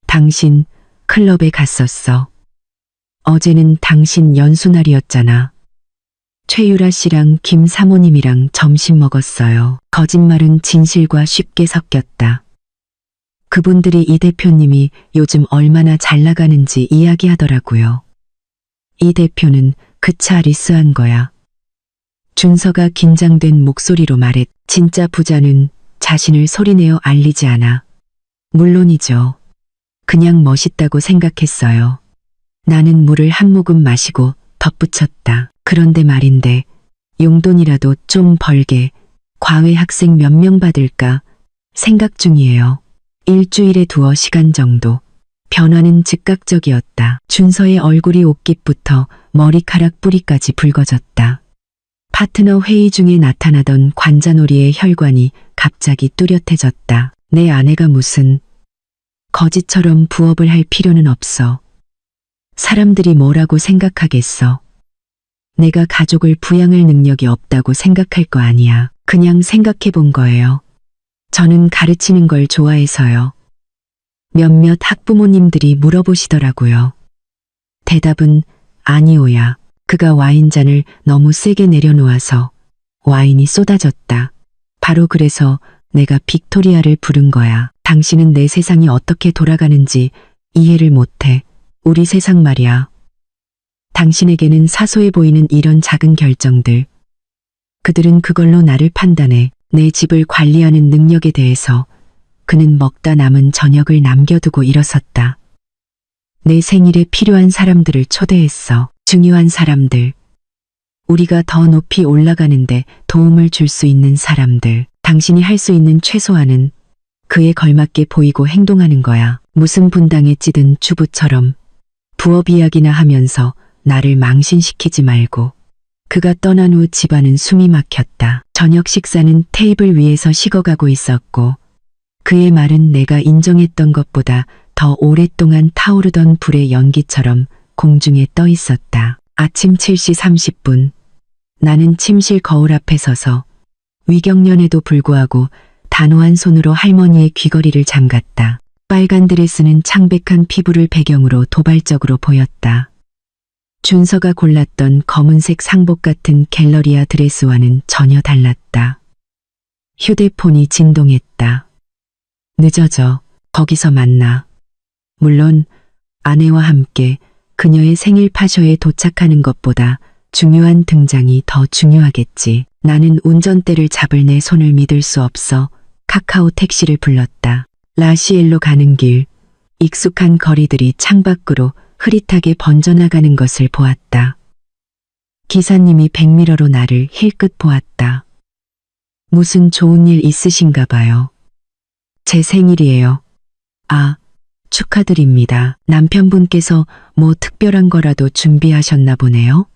당신 클럽에 갔었어. 어제는 당신 연수날이었잖아. 최유라 씨랑 김 사모님이랑 점심 먹었어요. 거짓말은 진실과 쉽게 섞였다. 그분들이 이 대표님이 요즘 얼마나 잘 나가는지 이야기하더라고요. 이 대표는 그 차 리스한 거야. 준서가 긴장된 목소리로 말했. 진짜 부자는 자신을 소리내어 알리지 않아. 물론이죠. 그냥 멋있다고 생각했어요. 나는 물을 한 모금 마시고 덧붙였다. 그런데 말인데 용돈이라도 좀 벌게 과외 학생 몇 명 받을까 생각 중이에요. 일주일에 두어 시간 정도. 변화는 즉각적이었다. 준서의 얼굴이 옷깃부터 머리카락 뿌리까지 붉어졌다. 파트너 회의 중에 나타나던 관자놀이의 혈관이 갑자기 뚜렷해졌다. 내 아내가 무슨 거지처럼 부업을 할 필요는 없어. 사람들이 뭐라고 생각하겠어. 내가 가족을 부양할 능력이 없다고 생각할 거 아니야. 그냥 생각해 본 거예요. 저는 가르치는 걸 좋아해서요. 몇몇 학부모님들이 물어보시더라고요. 대답은 아니오야. 그가 와인잔을 너무 세게 내려놓아서 와인이 쏟아졌다. 바로 그래서 내가 빅토리아를 부른 거야. 당신은 내 세상이 어떻게 돌아가는지 이해를 못해. 우리 세상 말이야. 당신에게는 사소해 보이는 이런 작은 결정들. 그들은 그걸로 나를 판단해. 내 집을 관리하는 능력에 대해서 그는 먹다 남은 저녁을 남겨두고 일어섰다. 내 생일에 필요한 사람들을 초대했어. 중요한 사람들. 우리가 더 높이 올라가는데 도움을 줄 수 있는 사람들. 당신이 할 수 있는 최소한은 그에 걸맞게 보이고 행동하는 거야. 무슨 분당에 찌든 주부처럼 부업 이야기나 하면서 나를 망신시키지 말고. 그가 떠난 후 집안은 숨이 막혔다. 저녁 식사는 테이블 위에서 식어가고 있었고 그의 말은 내가 인정했던 것보다 더 오랫동안 타오르던 불의 연기처럼 공중에 떠 있었다. 아침 7시 30분. 나는 침실 거울 앞에 서서 위경련에도 불구하고 단호한 손으로 할머니의 귀걸이를 잠갔다. 빨간 드레스는 창백한 피부를 배경으로 도발적으로 보였다. 준서가 골랐던 검은색 상복 같은 갤러리아 드레스와는 전혀 달랐다. 휴대폰이 진동했다. 늦어져. 거기서 만나. 물론 아내와 함께 그녀의 생일 파쇼에 도착하는 것보다 중요한 등장이 더 중요하겠지. 나는 운전대를 잡을 내 손을 믿을 수 없어 카카오 택시를 불렀다. 라시엘로 가는 길, 익숙한 거리들이 창밖으로 흐릿하게 번져나가는 것을 보았다. 기사님이 백미러로 나를 힐끗 보았다. 무슨 좋은 일 있으신가 봐요. 제 생일이에요. 아, 축하드립니다. 남편분께서 뭐 특별한 거라도 준비하셨나 보네요.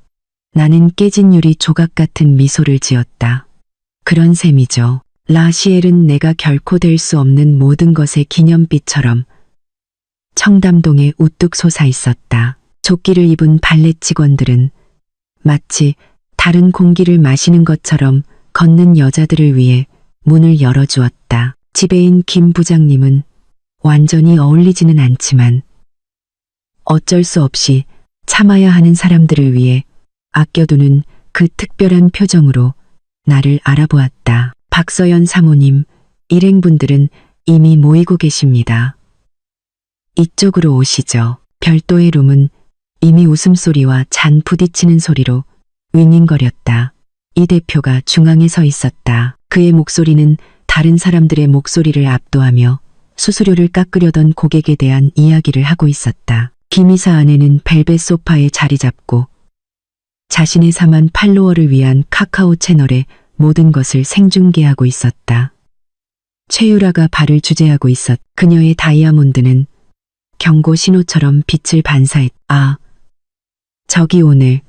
나는 깨진 유리 조각 같은 미소를 지었다. 그런 셈이죠. 라시엘은 내가 결코 될 수 없는 모든 것의 기념비처럼 청담동에 우뚝 솟아 있었다. 조끼를 입은 발렛 직원들은 마치 다른 공기를 마시는 것처럼 걷는 여자들을 위해 문을 열어주었다. 지배인 김 부장님은 완전히 어울리지는 않지만 어쩔 수 없이 참아야 하는 사람들을 위해 아껴두는 그 특별한 표정으로 나를 알아보았다. 박서연 사모님, 일행분들은 이미 모이고 계십니다. 이쪽으로 오시죠. 별도의 룸은 이미 웃음소리와 잔 부딪히는 소리로 윙윙거렸다. 이 대표가 중앙에 서 있었다. 그의 목소리는 다른 사람들의 목소리를 압도하며 수수료를 깎으려던 고객에 대한 이야기를 하고 있었다. 김이사 아내는 벨벳 소파에 자리 잡고 자신의 4만 팔로워를 위한 카카오 채널에 모든 것을 생중계하고 있었다. 최유라가 발을 주재하고 있었. 그녀의 다이아몬드는 경고 신호처럼 빛을 반사했. 아, 저기 오늘.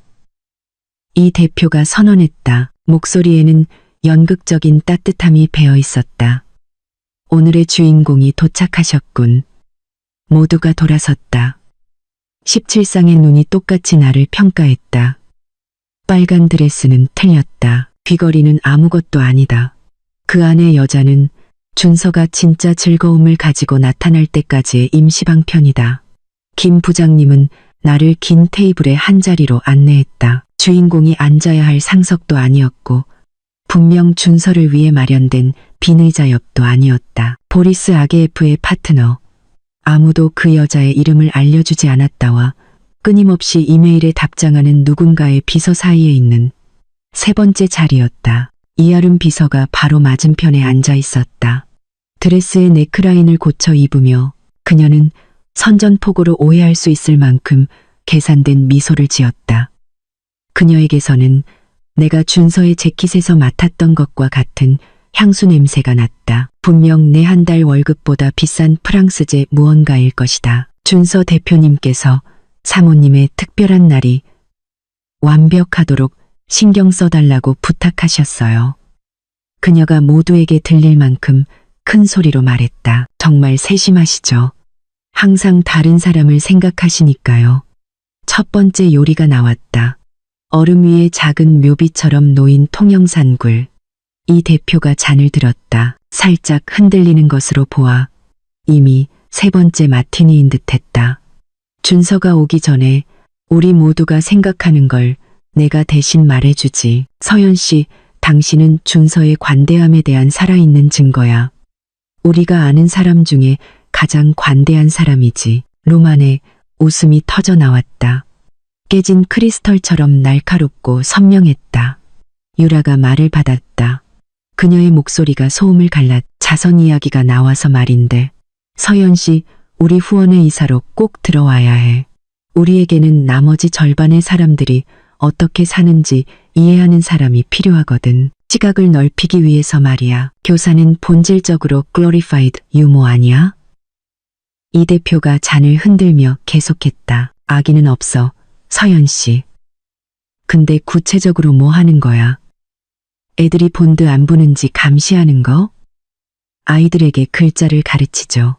이 대표가 선언했다. 목소리에는 연극적인 따뜻함이 배어 있었다. 오늘의 주인공이 도착하셨군. 모두가 돌아섰다. 17상의 눈이 똑같이 나를 평가했다. 빨간 드레스는 틀렸다. 귀걸이는 아무것도 아니다. 그 안의 여자는 준서가 진짜 즐거움을 가지고 나타날 때까지의 임시방편이다. 김 부장님은 나를 긴 테이블의 한자리로 안내했다. 주인공이 앉아야 할 상석도 아니었고 분명 준서를 위해 마련된 빈 의자 옆도 아니었다. 보리스 아게예프의 파트너. 아무도 그 여자의 이름을 알려주지 않았다와 끊임없이 이메일에 답장하는 누군가의 비서 사이에 있는 세 번째 자리였다. 이아름 비서가 바로 맞은편에 앉아 있었다. 드레스의 네크라인을 고쳐 입으며 그녀는 선전포고로 오해할 수 있을 만큼 계산된 미소를 지었다. 그녀에게서는 내가 준서의 재킷에서 맡았던 것과 같은 향수 냄새가 났다. 분명 내 한 달 월급보다 비싼 프랑스제 무언가일 것이다. 준서 대표님께서 사모님의 특별한 날이 완벽하도록 신경 써달라고 부탁하셨어요. 그녀가 모두에게 들릴 만큼 큰 소리로 말했다. 정말 세심하시죠. 항상 다른 사람을 생각하시니까요. 첫 번째 요리가 나왔다. 얼음 위에 작은 묘비처럼 놓인 통영산굴. 이 대표가 잔을 들었다. 살짝 흔들리는 것으로 보아 이미 세 번째 마티니인 듯했다. 준서가 오기 전에 우리 모두가 생각하는 걸 내가 대신 말해주지. 서연 씨, 당신은 준서의 관대함에 대한 살아있는 증거야. 우리가 아는 사람 중에 가장 관대한 사람이지. 로만의 웃음이 터져 나왔다. 깨진 크리스털처럼 날카롭고 선명했다. 유라가 말을 받았다. 그녀의 목소리가 소음을 갈라 자선 이야기가 나와서 말인데 서연 씨, 우리 후원의 이사로 꼭 들어와야 해. 우리에게는 나머지 절반의 사람들이 어떻게 사는지 이해하는 사람이 필요하거든. 시각을 넓히기 위해서 말이야. 교사는 본질적으로 glorified 유모 아니야? 이 대표가 잔을 흔들며 계속했다. 악의는 없어, 서연 씨. 근데 구체적으로 뭐 하는 거야? 애들이 본드 안 보는지 감시하는 거? 아이들에게 글자를 가르치죠.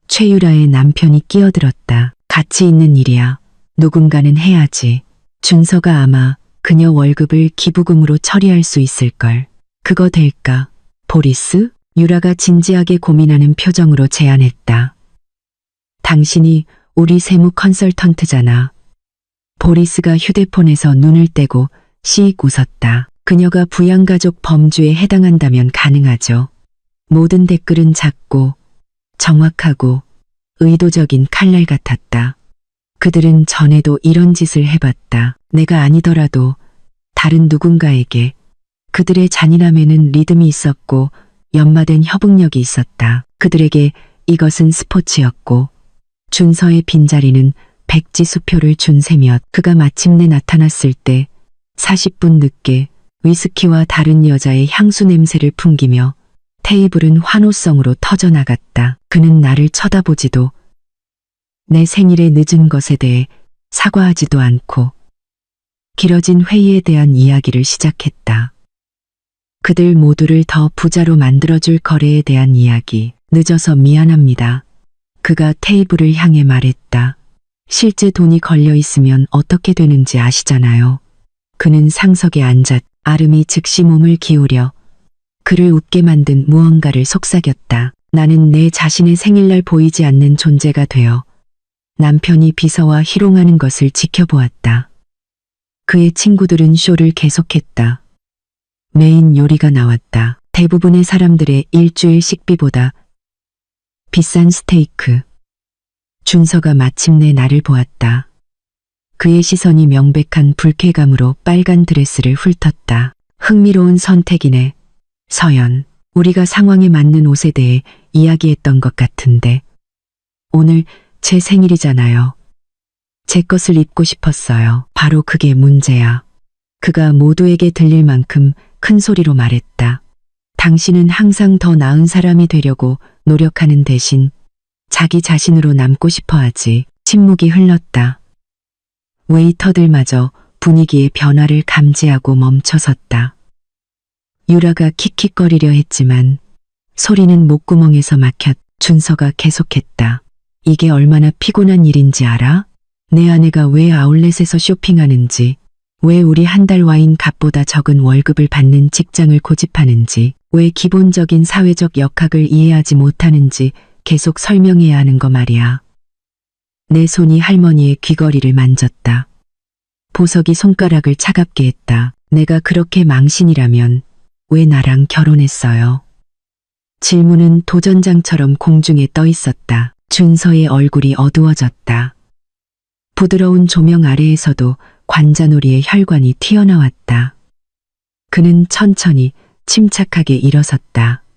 최유라의 남편이 끼어들었다. 가치 있는 일이야. 누군가는 해야지. 준서가 아마 그녀 월급을 기부금으로 처리할 수 있을걸. 그거 될까? 보리스? 유라가 진지하게 고민하는 표정으로 제안했다. 당신이 우리 세무 컨설턴트잖아. 보리스가 휴대폰에서 눈을 떼고 씩 웃었다. 그녀가 부양가족 범주에 해당한다면 가능하죠. 모든 댓글은 작고 정확하고 의도적인 칼날 같았다. 그들은 전에도 이런 짓을 해봤다. 내가 아니더라도 다른 누군가에게. 그들의 잔인함에는 리듬이 있었고 연마된 협응력이 있었다. 그들에게 이것은 스포츠였고 준서의 빈자리는 백지 수표를 준 셈이었. 그가 마침내 나타났을 때 40분 늦게 위스키와 다른 여자의 향수 냄새를 풍기며 테이블은 환호성으로 터져나갔다. 그는 나를 쳐다보지도 내 생일에 늦은 것에 대해 사과하지도 않고 길어진 회의에 대한 이야기를 시작했다. 그들 모두를 더 부자로 만들어줄 거래에 대한 이야기. 늦어서 미안합니다. 그가 테이블을 향해 말했다. 실제 돈이 걸려 있으면 어떻게 되는지 아시잖아요. 그는 상석에 앉았. 아름이 즉시 몸을 기울여 그를 웃게 만든 무언가를 속삭였다. 나는 내 자신의 생일날 보이지 않는 존재가 되어 남편이 비서와 희롱하는 것을 지켜보았다. 그의 친구들은 쇼를 계속했다. 메인 요리가 나왔다. 대부분의 사람들의 일주일 식비보다 비싼 스테이크. 준서가 마침내 나를 보았다. 그의 시선이 명백한 불쾌감으로 빨간 드레스를 훑었다. 흥미로운 선택이네. 서연, 우리가 상황에 맞는 옷에 대해 이야기했던 것 같은데. 오늘 제 생일이잖아요. 제 것을 입고 싶었어요. 바로 그게 문제야. 그가 모두에게 들릴 만큼 큰 소리로 말했다. 당신은 항상 더 나은 사람이 되려고 노력하는 대신 자기 자신으로 남고 싶어 하지. 침묵이 흘렀다. 웨이터들마저 분위기의 변화를 감지하고 멈춰섰다. 유라가 킥킥거리려 했지만 소리는 목구멍에서 막혔. 준서가 계속했다. 이게 얼마나 피곤한 일인지 알아? 내 아내가 왜 아울렛에서 쇼핑하는지, 왜 우리 한 달 와인 값보다 적은 월급을 받는 직장을 고집하는지, 왜 기본적인 사회적 역학을 이해하지 못하는지 계속 설명해야 하는 거 말이야. 내 손이 할머니의 귀걸이를 만졌다. 보석이 손가락을 차갑게 했다. 내가 그렇게 망신이라면 왜 나랑 결혼했어요? 질문은 도전장처럼 공중에 떠 있었다. 준서의 얼굴이 어두워졌다. 부드러운 조명 아래에서도 관자놀이의 혈관이 튀어나왔다. 그는 천천히 침착하게 일어섰다.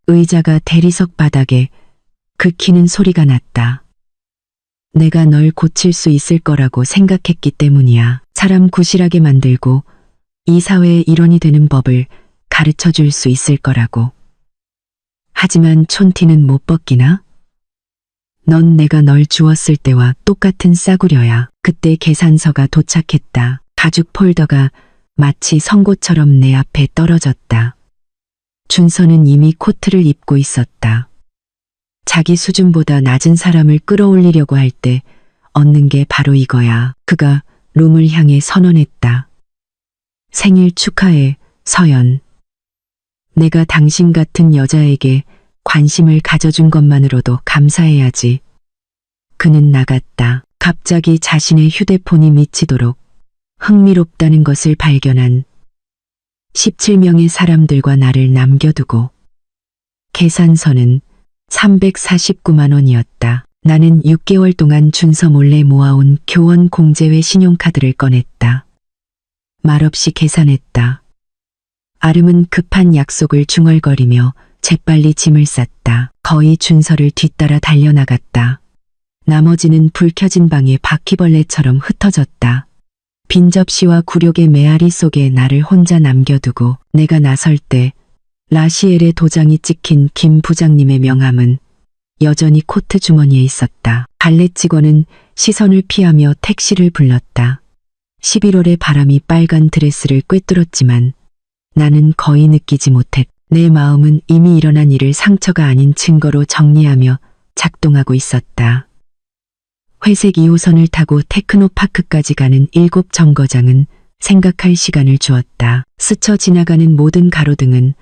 의자가 대리석 바닥에 긁히는 소리가 났다. 내가 널 고칠 수 있을 거라고 생각했기 때문이야. 사람 구실하게 만들고 이 사회의 일원이 되는 법을 가르쳐 줄 수 있을 거라고. 하지만 촌티는 못 벗기나? 넌 내가 널 주었을 때와 똑같은 싸구려야. 그때 계산서가 도착했다. 가죽 폴더가 마치 선고처럼 내 앞에 떨어졌다. 준서는 이미 코트를 입고 있었다. 자기 수준보다 낮은 사람을 끌어올리려고 할 때 얻는 게 바로 이거야. 그가 룸을 향해 선언했다. 생일 축하해, 서연. 내가 당신 같은 여자에게 관심을 가져준 것만으로도 감사해야지. 그는 나갔다. 갑자기 자신의 휴대폰이 미치도록 흥미롭다는 것을 발견한 17명의 사람들과 나를 남겨두고 계산서는 349만 원이었다. 나는 6개월 동안 준서 몰래 모아온 교원 공제회 신용카드를 꺼냈다. 말없이 계산했다. 아름은 급한 약속을 중얼거리며 재빨리 짐을 쌌다. 거의 준서를 뒤따라 달려나갔다. 나머지는 불 켜진 방에 바퀴벌레처럼 흩어졌다. 빈 접시와 굴욕의 메아리 속에 나를 혼자 남겨두고 내가 나설 때 라시엘의 도장이 찍힌 김 부장님의 명함은 여전히 코트 주머니에 있었다. 발렛 직원은 시선을 피하며 택시를 불렀다. 11월의 바람이 빨간 드레스를 꿰뚫었지만 나는 거의 느끼지 못했다. 내 마음은 이미 일어난 일을 상처가 아닌 증거로 정리하며 작동하고 있었다. 회색 2호선을 타고 테크노파크까지 가는 7 정거장은 생각할 시간을 주었다. 스쳐 지나가는 모든 가로등은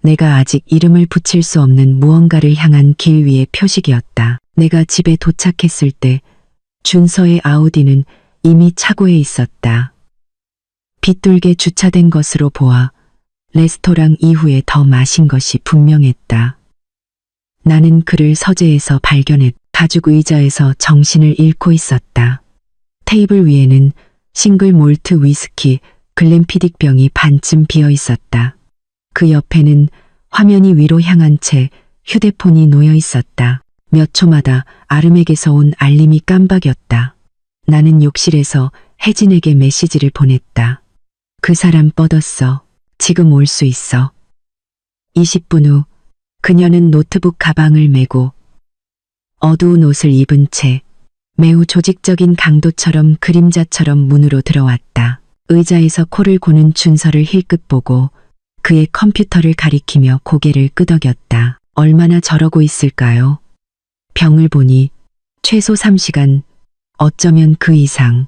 내가 아직 이름을 붙일 수 없는 무언가를 향한 길 위의 표식이었다. 내가 집에 도착했을 때 준서의 아우디는 이미 차고에 있었다. 빗돌게 주차된 것으로 보아 레스토랑 이후에 더 마신 것이 분명했다. 나는 그를 서재에서 발견했다. 가죽 의자에서 정신을 잃고 있었다. 테이블 위에는 싱글 몰트 위스키 글램피딕 병이 반쯤 비어 있었다. 그 옆에는 화면이 위로 향한 채 휴대폰이 놓여 있었다. 몇 초마다 아름에게서 온 알림이 깜박였다. 나는 욕실에서 혜진에게 메시지를 보냈다. 그 사람 뻗었어. 지금 올 수 있어. 20분 후 그녀는 노트북 가방을 메고 어두운 옷을 입은 채 매우 조직적인 강도처럼 그림자처럼 문으로 들어왔다. 의자에서 코를 고는 준서를 힐끗 보고 그의 컴퓨터를 가리키며 고개를 끄덕였다. 얼마나 저러고 있을까요? 병을 보니 최소 3시간, 어쩌면 그 이상.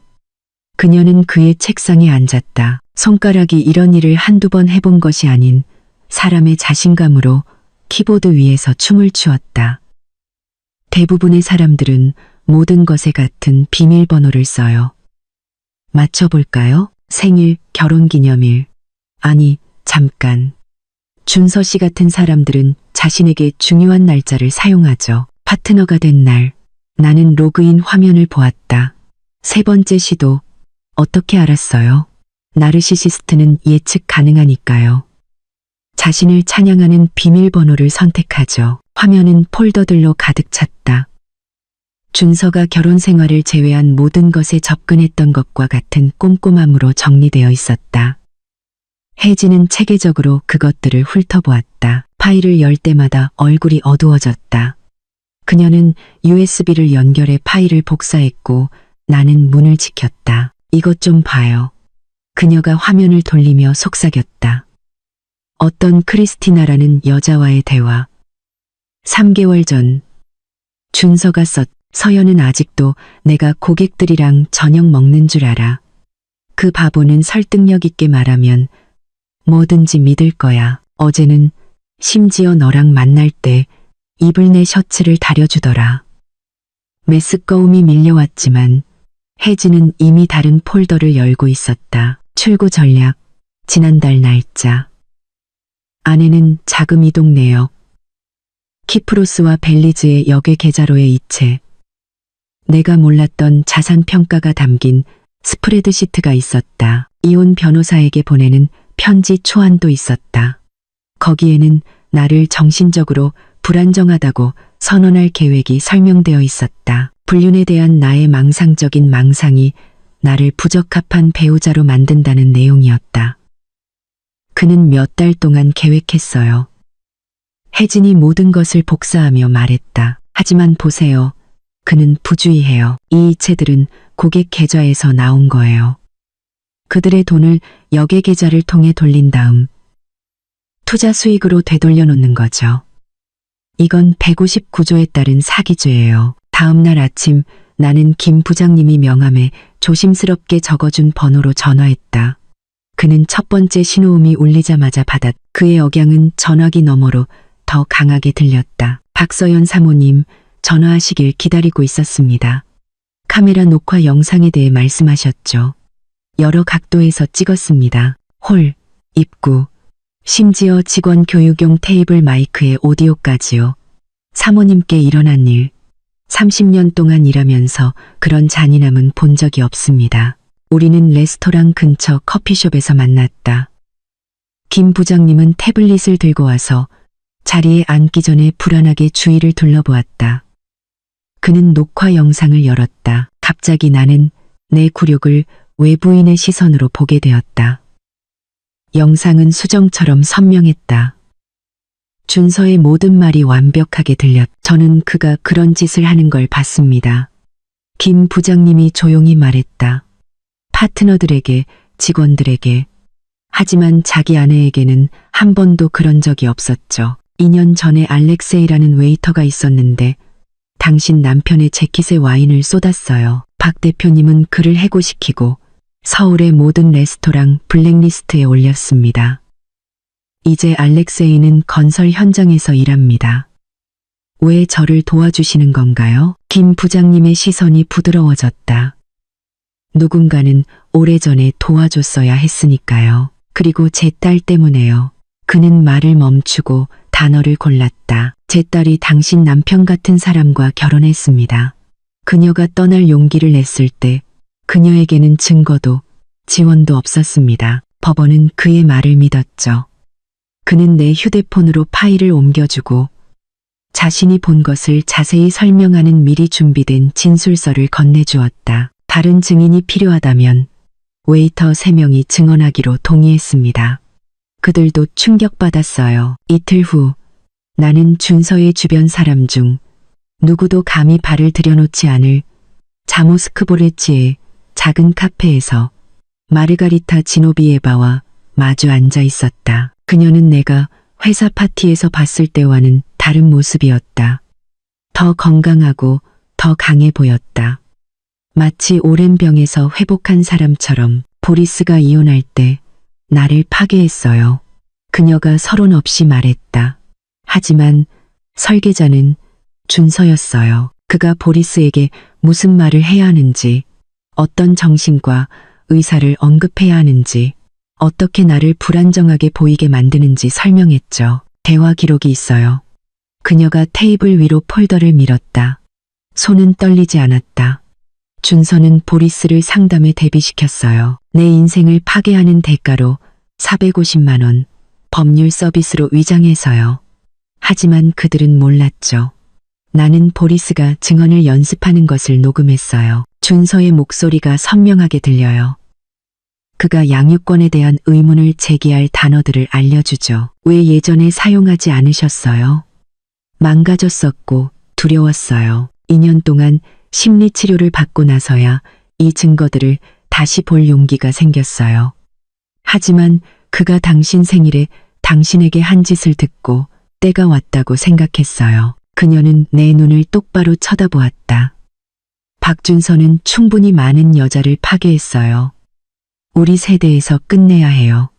그녀는 그의 책상에 앉았다. 손가락이 이런 일을 한두 번 해본 것이 아닌 사람의 자신감으로 키보드 위에서 춤을 추었다. 대부분의 사람들은 모든 것에 같은 비밀번호를 써요. 맞춰볼까요? 생일, 결혼기념일. 아니, 잠깐. 준서 씨 같은 사람들은 자신에게 중요한 날짜를 사용하죠. 파트너가 된 날, 나는 로그인 화면을 보았다. 세 번째 시도. 어떻게 알았어요? 나르시시스트는 예측 가능하니까요. 자신을 찬양하는 비밀번호를 선택하죠. 화면은 폴더들로 가득 찼다. 준서가 결혼 생활을 제외한 모든 것에 접근했던 것과 같은 꼼꼼함으로 정리되어 있었다. 혜진은 체계적으로 그것들을 훑어보았다. 파일을 열 때마다 얼굴이 어두워졌다. 그녀는 USB를 연결해 파일을 복사했고 나는 문을 지켰다. 이것 좀 봐요. 그녀가 화면을 돌리며 속삭였다. 어떤 크리스티나라는 여자와의 대화. 3개월 전. 준서가 서연은 아직도 내가 고객들이랑 저녁 먹는 줄 알아. 그 바보는 설득력 있게 말하면 뭐든지 믿을 거야. 어제는 심지어 너랑 만날 때 입을 내 셔츠를 다려주더라. 메스꺼움이 밀려왔지만 혜진은 이미 다른 폴더를 열고 있었다. 출구 전략, 지난달 날짜. 안에는 자금 이동 내역, 키프로스와 벨리즈의 역외 계좌로의 이체, 내가 몰랐던 자산 평가가 담긴 스프레드시트가 있었다. 이혼 변호사에게 보내는 편지 초안도 있었다. 거기에는 나를 정신적으로 불안정하다고 선언할 계획이 설명되어 있었다. 불륜에 대한 나의 망상적인 망상이 나를 부적합한 배우자로 만든다는 내용이었다. 그는 몇 달 동안 계획했어요. 혜진이 모든 것을 복사하며 말했다. 하지만 보세요. 그는 부주의해요. 이 이체들은 고객 계좌에서 나온 거예요. 그들의 돈을 역외 계좌를 통해 돌린 다음 투자 수익으로 되돌려 놓는 거죠. 이건 159조에 따른 사기죄예요. 다음 날 아침 나는 김 부장님이 명함에 조심스럽게 적어준 번호로 전화했다. 그는 첫 번째 신호음이 울리자마자 받았. 그의 억양은 전화기 너머로 더 강하게 들렸다. 박서연 사모님, 전화하시길 기다리고 있었습니다. 카메라 녹화 영상에 대해 말씀하셨죠. 여러 각도에서 찍었습니다. 홀, 입구, 심지어 직원 교육용 테이블 마이크에 오디오까지요. 사모님께 일어난 일, 30년 동안 일하면서 그런 잔인함은 본 적이 없습니다. 우리는 레스토랑 근처 커피숍에서 만났다. 김 부장님은 태블릿을 들고 와서 자리에 앉기 전에 불안하게 주위를 둘러보았다. 그는 녹화 영상을 열었다. 갑자기 나는 내 굴욕을 외부인의 시선으로 보게 되었다. 영상은 수정처럼 선명했다. 준서의 모든 말이 완벽하게 들렸. 저는 그가 그런 짓을 하는 걸 봤습니다. 김 부장님이 조용히 말했다. 파트너들에게, 직원들에게. 하지만 자기 아내에게는 한 번도 그런 적이 없었죠. 2년 전에 알렉세이라는 웨이터가 있었는데 당신 남편의 재킷에 와인을 쏟았어요. 박 대표님은 그를 해고시키고 서울의 모든 레스토랑 블랙리스트에 올렸습니다. 이제 알렉세이는 건설 현장에서 일합니다. 왜 저를 도와주시는 건가요? 김 부장님의 시선이 부드러워졌다. 누군가는 오래전에 도와줬어야 했으니까요. 그리고 제 딸 때문에요. 그는 말을 멈추고 단어를 골랐다. 제 딸이 당신 남편 같은 사람과 결혼했습니다. 그녀가 떠날 용기를 냈을 때 그녀에게는 증거도 지원도 없었습니다. 법원은 그의 말을 믿었죠. 그는 내 휴대폰으로 파일을 옮겨주고 자신이 본 것을 자세히 설명하는 미리 준비된 진술서를 건네주었다. 다른 증인이 필요하다면 웨이터 3명이 증언하기로 동의했습니다. 그들도 충격받았어요. 이틀 후 나는 준서의 주변 사람 중 누구도 감히 발을 들여놓지 않을 자모스크보레치의 작은 카페에서 마르가리타 지노비에바와 마주 앉아 있었다. 그녀는 내가 회사 파티에서 봤을 때와는 다른 모습이었다. 더 건강하고 더 강해 보였다. 마치 오랜 병에서 회복한 사람처럼. 보리스가 이혼할 때 나를 파괴했어요. 그녀가 서론 없이 말했다. 하지만 설계자는 준서였어요. 그가 보리스에게 무슨 말을 해야 하는지, 어떤 정신과 의사를 언급해야 하는지, 어떻게 나를 불안정하게 보이게 만드는지 설명했죠. 대화 기록이 있어요. 그녀가 테이블 위로 폴더를 밀었다. 손은 떨리지 않았다. 준서는 보리스를 상담에 대비시켰어요. 내 인생을 파괴하는 대가로 450만 원 법률 서비스로 위장해서요. 하지만 그들은 몰랐죠. 나는 보리스가 증언을 연습하는 것을 녹음했어요. 준서의 목소리가 선명하게 들려요. 그가 양육권에 대한 의문을 제기할 단어들을 알려주죠. 왜 예전에 사용하지 않으셨어요? 망가졌었고 두려웠어요. 2년 동안 심리치료를 받고 나서야 이 증거들을 다시 볼 용기가 생겼어요. 하지만 그가 당신 생일에 당신에게 한 짓을 듣고 때가 왔다고 생각했어요. 그녀는 내 눈을 똑바로 쳐다보았다. 박준서는 충분히 많은 여자를 파괴했어요. 우리 세대에서 끝내야 해요.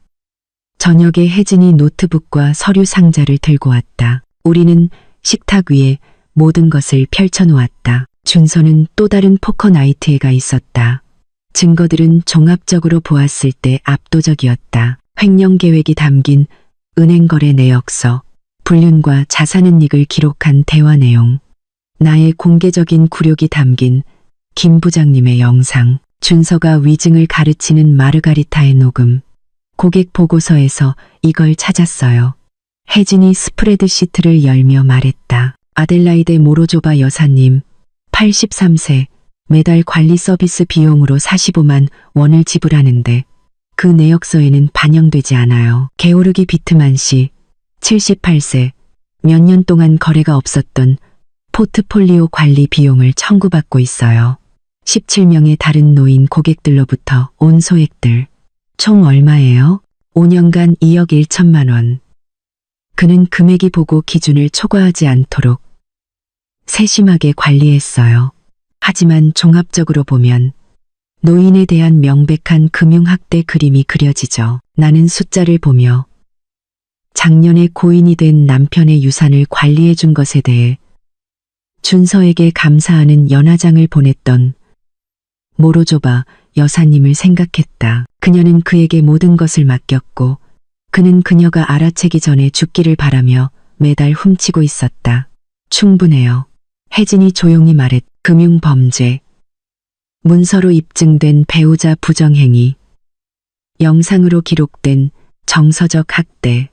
저녁에 혜진이 노트북과 서류 상자를 들고 왔다. 우리는 식탁 위에 모든 것을 펼쳐놓았다. 준서는 또 다른 포커 나이트에 가 있었다. 증거들은 종합적으로 보았을 때 압도적이었다. 횡령 계획이 담긴 은행거래 내역서, 불륜과 자산은닉을 기록한 대화 내용, 나의 공개적인 굴욕이 담긴 김 부장님의 영상, 준서가 위증을 가르치는 마르가리타의 녹음, 고객 보고서에서 이걸 찾았어요. 혜진이 스프레드 시트를 열며 말했다. 아델라이데 모로조바 여사님, 83세, 매달 관리 서비스 비용으로 45만 원을 지불하는데 그 내역서에는 반영되지 않아요. 게오르기 비트만 씨, 78세, 몇 년 동안 거래가 없었던 포트폴리오 관리 비용을 청구받고 있어요. 17명의 다른 노인 고객들로부터 온 소액들. 총 얼마예요? 5년간 2억 1천만 원. 그는 금액이 보고 기준을 초과하지 않도록 세심하게 관리했어요. 하지만 종합적으로 보면 노인에 대한 명백한 금융학대 그림이 그려지죠. 나는 숫자를 보며 작년에 고인이 된 남편의 유산을 관리해 준 것에 대해 준서에게 감사하는 연하장을 보냈던 모로조바 여사님을 생각했다. 그녀는 그에게 모든 것을 맡겼고 그는 그녀가 알아채기 전에 죽기를 바라며 매달 훔치고 있었다. 충분해요. 혜진이 조용히 말했. 금융범죄, 문서로 입증된 배우자 부정행위, 영상으로 기록된 정서적 학대,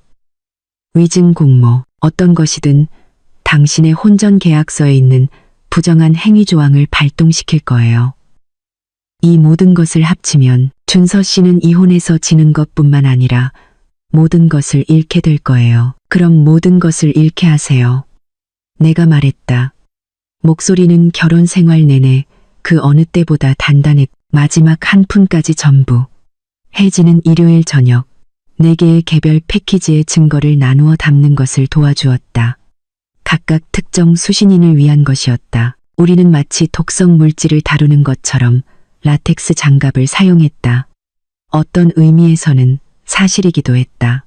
위증 공모, 어떤 것이든 당신의 혼전 계약서에 있는 부정한 행위 조항을 발동시킬 거예요. 이 모든 것을 합치면 준서 씨는 이혼해서 지는 것뿐만 아니라 모든 것을 잃게 될 거예요. 그럼 모든 것을 잃게 하세요. 내가 말했다. 목소리는 결혼 생활 내내 그 어느 때보다 단단했. 마지막 한 푼까지 전부. 혜진은 일요일 저녁 4개의 개별 패키지의 증거를 나누어 담는 것을 도와주었다. 각각 특정 수신인을 위한 것이었다. 우리는 마치 독성 물질을 다루는 것처럼 라텍스 장갑을 사용했다. 어떤 의미에서는 사실이기도 했다.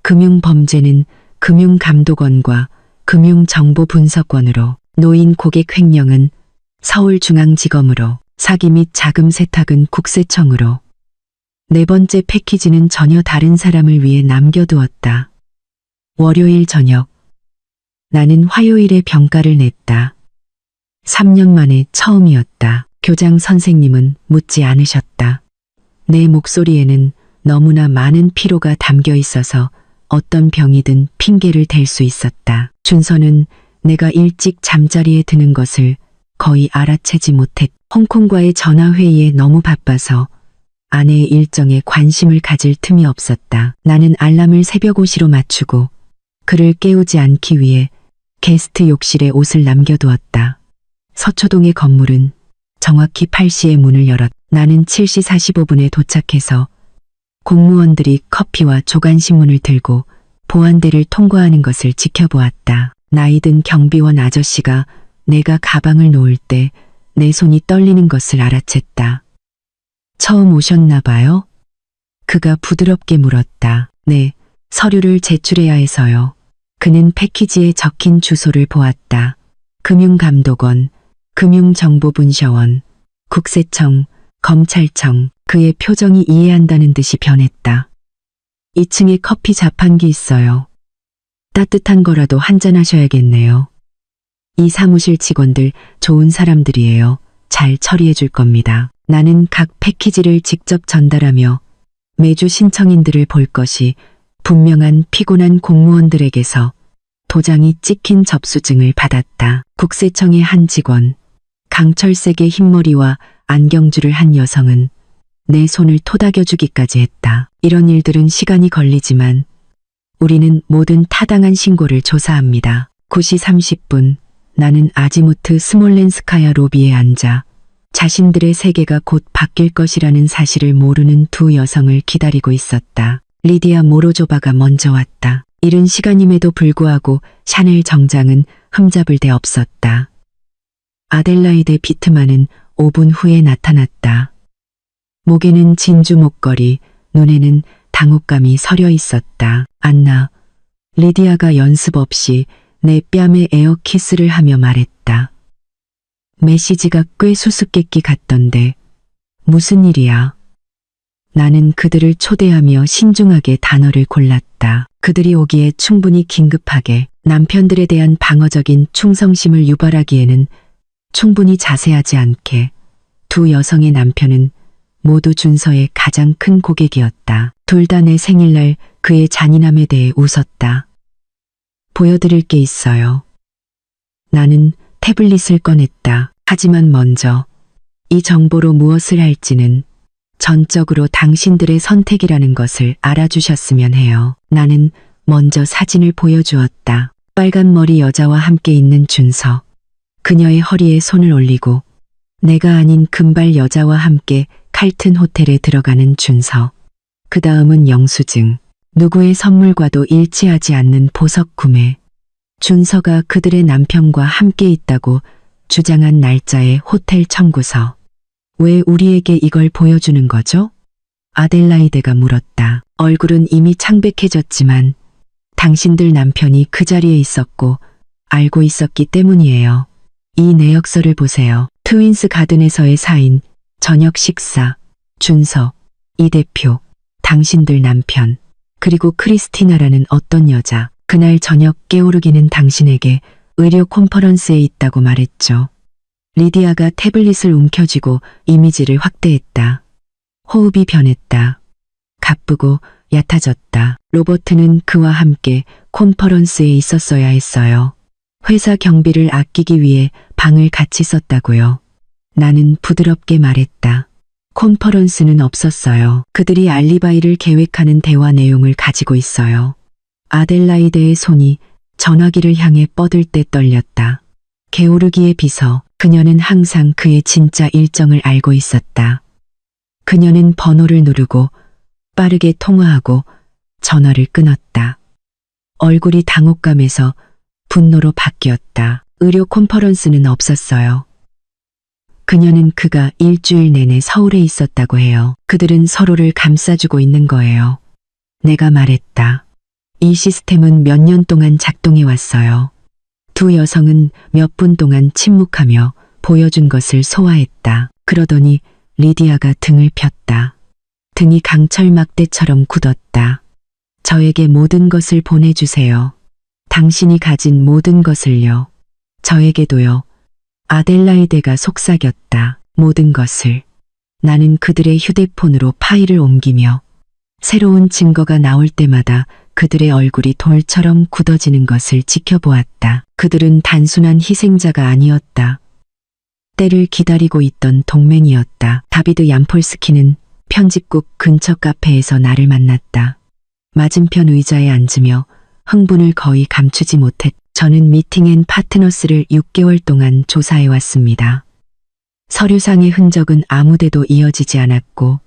금융범죄는 금융감독원과 금융정보분석원으로, 노인 고객 횡령은 서울중앙지검으로, 사기 및 자금 세탁은 국세청으로. 4번째 패키지는 전혀 다른 사람을 위해 남겨두었다. 월요일 저녁. 나는 화요일에 병가를 냈다. 3년 만에 처음이었다. 교장 선생님은 묻지 않으셨다. 내 목소리에는 너무나 많은 피로가 담겨 있어서 어떤 병이든 핑계를 댈 수 있었다. 준서는 내가 일찍 잠자리에 드는 것을 거의 알아채지 못했. 홍콩과의 전화회의에 너무 바빠서 아내의 일정에 관심을 가질 틈이 없었다. 나는 알람을 새벽 5시로 맞추고 그를 깨우지 않기 위해 게스트 욕실에 옷을 남겨두었다. 서초동의 건물은 정확히 8시에 문을 열었. 나는 7시 45분에 도착해서 공무원들이 커피와 조간신문을 들고 보안대를 통과하는 것을 지켜보았다. 나이든 경비원 아저씨가 내가 가방을 놓을 때 내 손이 떨리는 것을 알아챘다. 처음 오셨나 봐요? 그가 부드럽게 물었다. 네, 서류를 제출해야 해서요. 그는 패키지에 적힌 주소를 보았다. 금융감독원, 금융정보분셔원, 국세청, 검찰청. 그의 표정이 이해한다는 듯이 변했다. 2층에 커피 자판기 있어요. 따뜻한 거라도 한잔하셔야겠네요. 이 사무실 직원들 좋은 사람들이에요. 잘 처리해 줄 겁니다. 나는 각 패키지를 직접 전달하며 매주 신청인들을 볼 것이 분명한 피곤한 공무원들에게서 도장이 찍힌 접수증을 받았다. 국세청의 한 직원, 강철색의 흰머리와 안경줄을 한 여성은 내 손을 토닥여주기까지 했다. 이런 일들은 시간이 걸리지만 우리는 모든 타당한 신고를 조사합니다. 9시 30분 나는 아지무트 스몰렌스카야 로비에 앉아 자신들의 세계가 곧 바뀔 것이라는 사실을 모르는 두 여성을 기다리고 있었다. 리디아 모로조바가 먼저 왔다. 이른 시간임에도 불구하고 샤넬 정장은 흠잡을 데 없었다. 아델라이데 비트만은 5분 후에 나타났다. 목에는 진주 목걸이, 눈에는 당혹감이 서려 있었다. 안나, 리디아가 연습 없이 내 뺨에 에어키스를 하며 말했다. 메시지가 꽤 수수께끼 같던데 무슨 일이야? 나는 그들을 초대하며 신중하게 단어를 골랐다. 그들이 오기에 충분히 긴급하게 남편들에 대한 방어적인 충성심을 유발하기에는 충분히 자세하지 않게. 두 여성의 남편은 모두 준서의 가장 큰 고객이었다. 둘 다 내 생일날 그의 잔인함에 대해 웃었다. 보여드릴 게 있어요. 나는 태블릿을 꺼냈다. 하지만 먼저 이 정보로 무엇을 할지는 전적으로 당신들의 선택이라는 것을 알아주셨으면 해요. 나는 먼저 사진을 보여주었다. 빨간 머리 여자와 함께 있는 준서. 그녀의 허리에 손을 올리고 내가 아닌 금발 여자와 함께 칼튼 호텔에 들어가는 준서. 그 다음은 영수증. 누구의 선물과도 일치하지 않는 보석 구매. 준서가 그들의 남편과 함께 있다고 주장한 날짜의 호텔 청구서. 왜 우리에게 이걸 보여주는 거죠? 아델라이데가 물었다. 얼굴은 이미 창백해졌지만 당신들 남편이 그 자리에 있었고 알고 있었기 때문이에요. 이 내역서를 보세요. 트윈스 가든에서의 사인, 저녁 식사, 준서, 이 대표, 당신들 남편, 그리고 크리스티나라는 어떤 여자. 그날 저녁 깨오르기는 당신에게 의료 컨퍼런스에 있다고 말했죠. 리디아가 태블릿을 움켜쥐고 이미지를 확대했다. 호흡이 변했다. 가쁘고 얕아졌다. 로버트는 그와 함께 콘퍼런스에 있었어야 했어요. 회사 경비를 아끼기 위해 방을 같이 썼다고요. 나는 부드럽게 말했다. 콘퍼런스는 없었어요. 그들이 알리바이를 계획하는 대화 내용을 가지고 있어요. 아델라이데의 손이 전화기를 향해 뻗을 때 떨렸다. 게오르기의 비서, 그녀는 항상 그의 진짜 일정을 알고 있었다. 그녀는 번호를 누르고 빠르게 통화하고 전화를 끊었다. 얼굴이 당혹감에서 분노로 바뀌었다. 의료 컨퍼런스는 없었어요. 그녀는 그가 일주일 내내 서울에 있었다고 해요. 그들은 서로를 감싸주고 있는 거예요. 내가 말했다. 이 시스템은 몇 년 동안 작동해 왔어요. 두 여성은 몇 분 동안 침묵하며 보여준 것을 소화했다. 그러더니 리디아가 등을 폈다. 등이 강철 막대처럼 굳었다. 저에게 모든 것을 보내주세요. 당신이 가진 모든 것을요. 저에게도요. 아델라이데가 속삭였다. 모든 것을. 나는 그들의 휴대폰으로 파일을 옮기며 새로운 증거가 나올 때마다 그들의 얼굴이 돌처럼 굳어지는 것을 지켜보았다. 그들은 단순한 희생자가 아니었다. 때를 기다리고 있던 동맹이었다. 다비드 얀폴스키는 편집국 근처 카페에서 나를 만났다. 맞은편 의자에 앉으며 흥분을 거의 감추지 못했다. 저는 미팅 앤 파트너스를 6개월 동안 조사해왔습니다. 서류상의 흔적은 아무데도 이어지지 않았고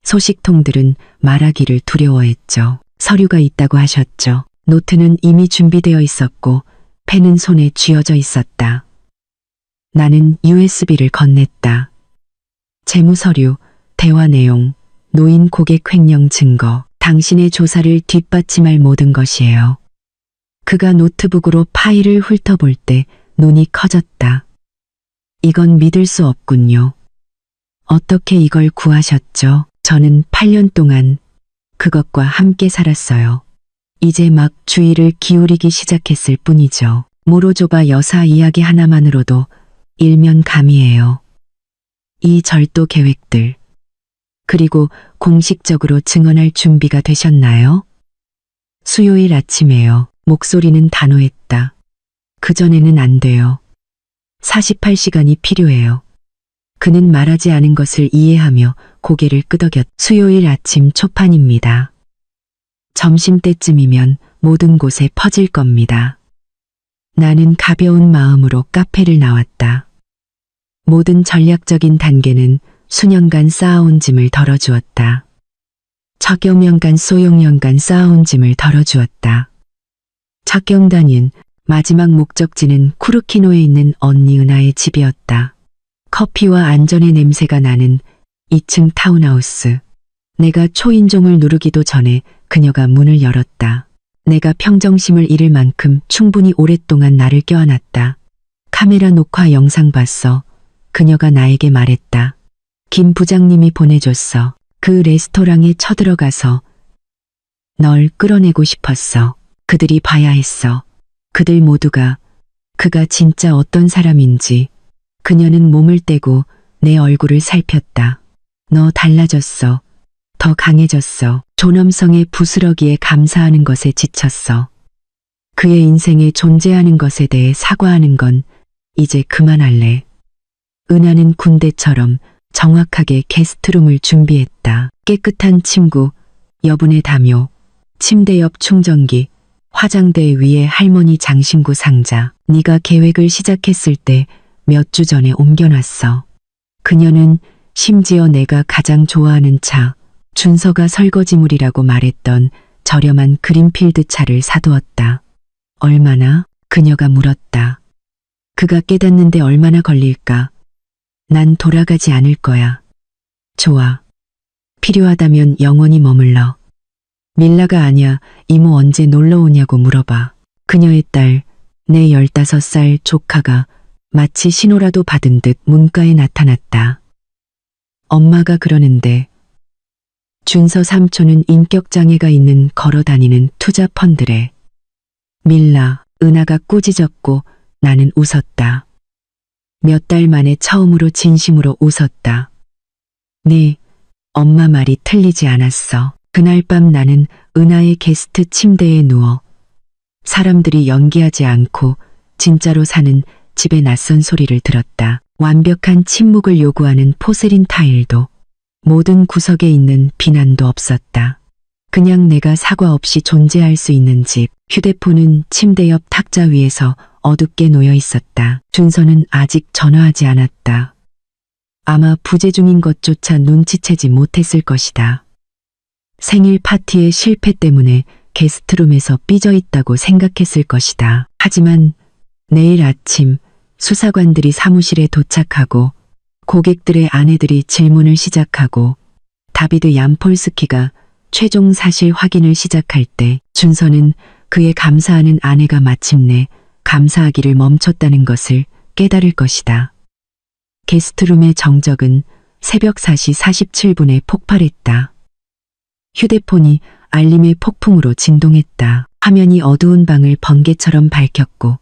소식통들은 말하기를 두려워했죠. 서류가 있다고 하셨죠. 노트는 이미 준비되어 있었고 펜은 손에 쥐어져 있었다. 나는 USB를 건넸다. 재무서류, 대화 내용, 노인 고객 횡령 증거, 당신의 조사를 뒷받침할 모든 것이에요. 그가 노트북으로 파일을 훑어볼 때 눈이 커졌다. 이건 믿을 수 없군요. 어떻게 이걸 구하셨죠? 저는 8년 동안 그것과 함께 살았어요. 이제 막 주의를 기울이기 시작했을 뿐이죠. 모로조바 여사 이야기 하나만으로도 일면감이에요. 이 절도 계획들. 그리고 공식적으로 증언할 준비가 되셨나요? 수요일 아침에요. 목소리는 단호했다. 그전에는 안 돼요. 48시간이 필요해요. 그는 말하지 않은 것을 이해하며 고개를 끄덕였. 수요일 아침 초판입니다. 점심때쯤이면 모든 곳에 퍼질 겁니다. 나는 가벼운 마음으로 카페를 나왔다. 모든 전략적인 단계는 수년간 쌓아온 짐을 덜어주었다. 척경년간 소용년간 쌓아온 짐을 덜어주었다. 척경단인 마지막 목적지는 쿠르키노에 있는 언니 은하의 집이었다. 커피와 안전의 냄새가 나는 2층 타운하우스. 내가 초인종을 누르기도 전에 그녀가 문을 열었다. 내가 평정심을 잃을 만큼 충분히 오랫동안 나를 껴안았다. 카메라 녹화 영상 봤어. 그녀가 나에게 말했다. 김 부장님이 보내줬어. 그 레스토랑에 쳐들어가서 널 끌어내고 싶었어. 그들이 봐야 했어. 그들 모두가 그가 진짜 어떤 사람인지. 그녀는 몸을 떼고 내 얼굴을 살폈다. 너 달라졌어. 더 강해졌어. 존엄성의 부스러기에 감사하는 것에 지쳤어. 그의 인생에 존재하는 것에 대해 사과하는 건 이제 그만할래. 은하는 군대처럼 정확하게 게스트룸을 준비했다. 깨끗한 침구, 여분의 담요, 침대 옆 충전기, 화장대 위에 할머니 장신구 상자. 네가 계획을 시작했을 때 몇 주 전에 옮겨놨어. 그녀는 심지어 내가 가장 좋아하는 차, 준서가 설거지물이라고 말했던 저렴한 그린필드 차를 사두었다. 얼마나? 그녀가 물었다. 그가 깨닫는데 얼마나 걸릴까? 난 돌아가지 않을 거야. 좋아. 필요하다면 영원히 머물러. 밀라가 아냐, 이모 언제 놀러 오냐고 물어봐. 그녀의 딸, 내 15살 조카가 마치 신호라도 받은 듯 문가에 나타났다. 엄마가 그러는데 준서 삼촌은 인격장애가 있는 걸어다니는 투자 펀드래. 밀라, 은하가 꾸짖었고 나는 웃었다. 몇 달 만에 처음으로 진심으로 웃었다. 네, 엄마 말이 틀리지 않았어. 그날 밤 나는 은하의 게스트 침대에 누워 사람들이 연기하지 않고 진짜로 사는 집의 낯선 소리를 들었다. 완벽한 침묵을 요구하는 포세린 타일도 모든 구석에 있는 비난도 없었다. 그냥 내가 사과 없이 존재할 수 있는 집. 휴대폰은 침대 옆 탁자 위에서 어둡게 놓여 있었다. 준서는 아직 전화하지 않았다. 아마 부재 중인 것조차 눈치채지 못했을 것이다. 생일 파티의 실패 때문에 게스트룸에서 삐져 있다고 생각했을 것이다. 하지만 내일 아침 수사관들이 사무실에 도착하고 고객들의 아내들이 질문을 시작하고 다비드 얀폴스키가 최종 사실 확인을 시작할 때 준서는 그의 감사하는 아내가 마침내 감사하기를 멈췄다는 것을 깨달을 것이다. 게스트룸의 정적은 새벽 4시 47분에 폭발했다. 휴대폰이 알림의 폭풍으로 진동했다. 화면이 어두운 방을 번개처럼 밝혔고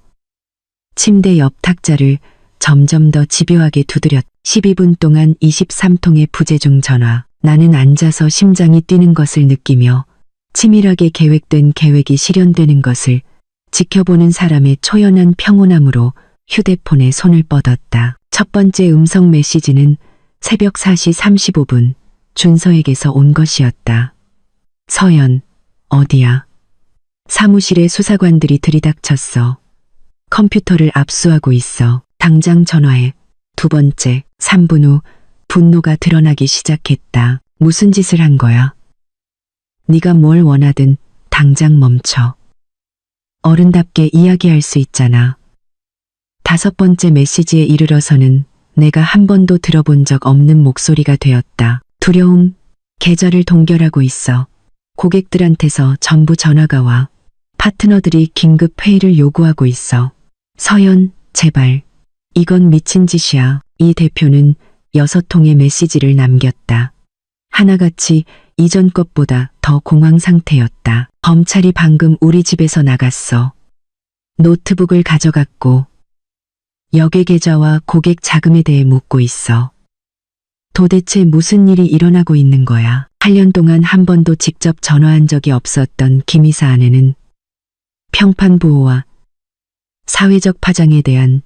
침대 옆 탁자를 점점 더 집요하게 두드렸다. 12분 동안 23통의 부재중 전화. 나는 앉아서 심장이 뛰는 것을 느끼며 치밀하게 계획된 계획이 실현되는 것을 지켜보는 사람의 초연한 평온함으로 휴대폰에 손을 뻗었다. 첫 번째 음성 메시지는 새벽 4시 35분 준서에게서 온 것이었다. 서연, 어디야? 사무실에 수사관들이 들이닥쳤어. 컴퓨터를 압수하고 있어. 당장 전화해. 두 번째, 3분 후 분노가 드러나기 시작했다. 무슨 짓을 한 거야? 네가 뭘 원하든 당장 멈춰. 어른답게 이야기할 수 있잖아. 다섯 번째 메시지에 이르러서는 내가 한 번도 들어본 적 없는 목소리가 되었다. 두려움, 계좌를 동결하고 있어. 고객들한테서 전부 전화가 와. 파트너들이 긴급 회의를 요구하고 있어. 서연, 제발. 이건 미친 짓이야. 이 대표는 6통의 메시지를 남겼다. 하나같이 이전 것보다 더 공황 상태였다. 검찰이 방금 우리 집에서 나갔어. 노트북을 가져갔고 역외 계좌와 고객 자금에 대해 묻고 있어. 도대체 무슨 일이 일어나고 있는 거야? 8년 동안 한 번도 직접 전화한 적이 없었던 김이사 아내는 평판 보호와 사회적 파장에 대한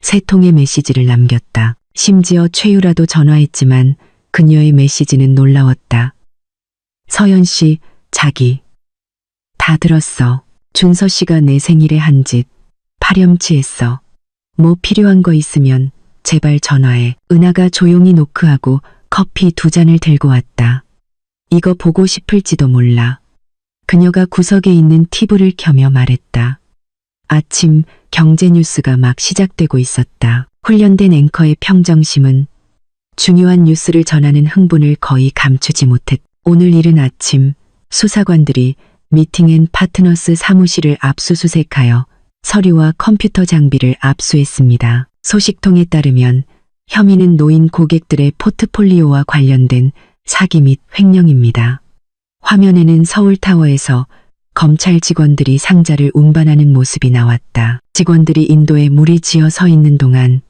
3통의 메시지를 남겼다. 심지어 최유라도 전화했지만 그녀의 메시지는 놀라웠다. 서연 씨, 자기. 다 들었어. 준서 씨가 내 생일에 한 짓. 파렴치했어. 뭐 필요한 거 있으면 제발 전화해. 은하가 조용히 노크하고 커피 2잔을 들고 왔다. 이거 보고 싶을지도 몰라. 그녀가 구석에 있는 TV를 켜며 말했다. 아침 경제 뉴스가 막 시작되고 있었다. 훈련된 앵커의 평정심은 중요한 뉴스를 전하는 흥분을 거의 감추지 못했다. 오늘 이른 아침 수사관들이 미팅앤 파트너스 사무실을 압수수색하여 서류와 컴퓨터 장비를 압수했습니다. 소식통에 따르면 혐의는 노인 고객들의 포트폴리오와 관련된 사기 및 횡령입니다. 화면에는 서울타워에서 검찰 직원들이 상자를 운반하는 모습이 나왔다. 직원들이 인도에 물이 지어 서 있는 동안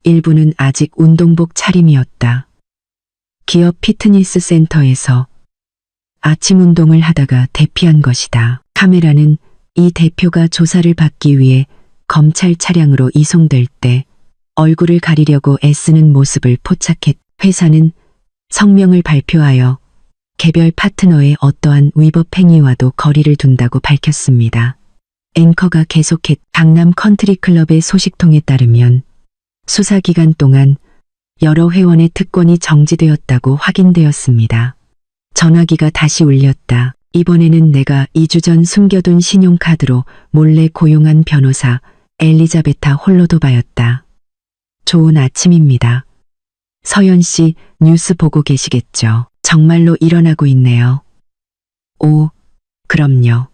일부는 아직 운동복 차림이었다. 기업 피트니스 센터에서 아침 운동을 하다가 대피한 것이다. 카메라는 이 대표가 조사를 받기 위해 검찰 차량으로 이송될 때 얼굴을 가리려고 애쓰는 모습을 포착했. 회사는 성명을 발표하여 개별 파트너의 어떠한 위법 행위와도 거리를 둔다고 밝혔습니다. 앵커가 계속했. 강남 컨트리클럽의 소식통에 따르면 수사 기간 동안 여러 회원의 특권이 정지되었다고 확인되었습니다. 전화기가 다시 울렸다. 이번에는 내가 2주 전 숨겨둔 신용카드로 몰래 고용한 변호사 엘리자베타 홀로도바였다. 좋은 아침입니다. 서연 씨 뉴스 보고 계시겠죠? 정말로 일어나고 있네요. 오, 그럼요.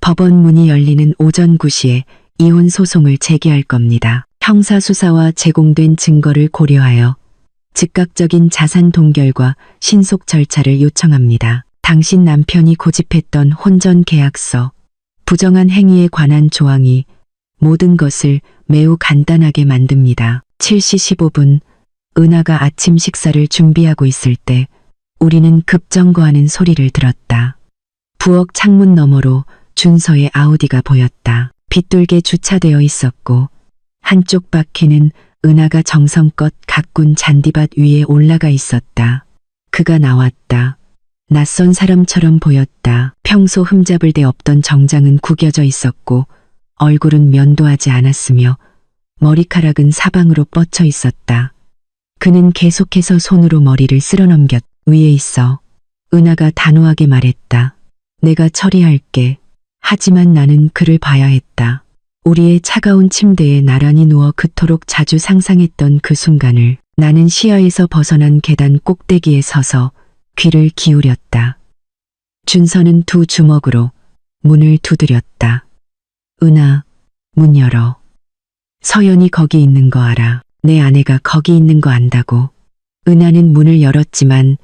법원 문이 열리는 오전 9시에 이혼 소송을 제기할 겁니다. 형사수사와 제공된 증거를 고려하여 즉각적인 자산 동결과 신속 절차를 요청합니다. 당신 남편이 고집했던 혼전 계약서, 부정한 행위에 관한 조항이 모든 것을 매우 간단하게 만듭니다. 7시 15분 은하가 아침 식사를 준비하고 있을 때 우리는 급정거하는 소리를 들었다. 부엌 창문 너머로 준서의 아우디가 보였다. 빗돌게 주차되어 있었고 한쪽 바퀴는 은하가 정성껏 가꾼 잔디밭 위에 올라가 있었다. 그가 나왔다. 낯선 사람처럼 보였다. 평소 흠잡을 데 없던 정장은 구겨져 있었고 얼굴은 면도하지 않았으며 머리카락은 사방으로 뻗쳐 있었다. 그는 계속해서 손으로 머리를 쓸어넘겼. 위에 있어. 은하가 단호하게 말했다. 내가 처리할게. 하지만 나는 그를 봐야 했다. 우리의 차가운 침대에 나란히 누워 그토록 자주 상상했던 그 순간을 나는 시야에서 벗어난 계단 꼭대기에 서서 귀를 기울였다. 준서는 두 주먹으로 문을 두드렸다. 은하, 문 열어. 서연이 거기 있는 거 알아. 내 아내가 거기 있는 거 안다고. 은하는 문을 열었지만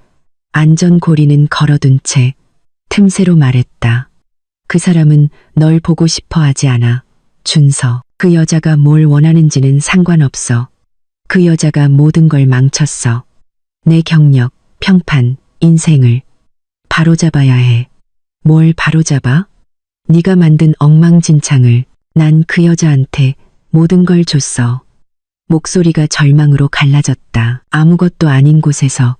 안전고리는 걸어둔 채 틈새로 말했다. 그 사람은 널 보고 싶어 하지 않아. 준서. 그 여자가 뭘 원하는지는 상관없어. 그 여자가 모든 걸 망쳤어. 내 경력, 평판, 인생을 바로잡아야 해. 뭘 바로잡아? 네가 만든 엉망진창을. 난 그 여자한테 모든 걸 줬어. 목소리가 절망으로 갈라졌다. 아무것도 아닌 곳에서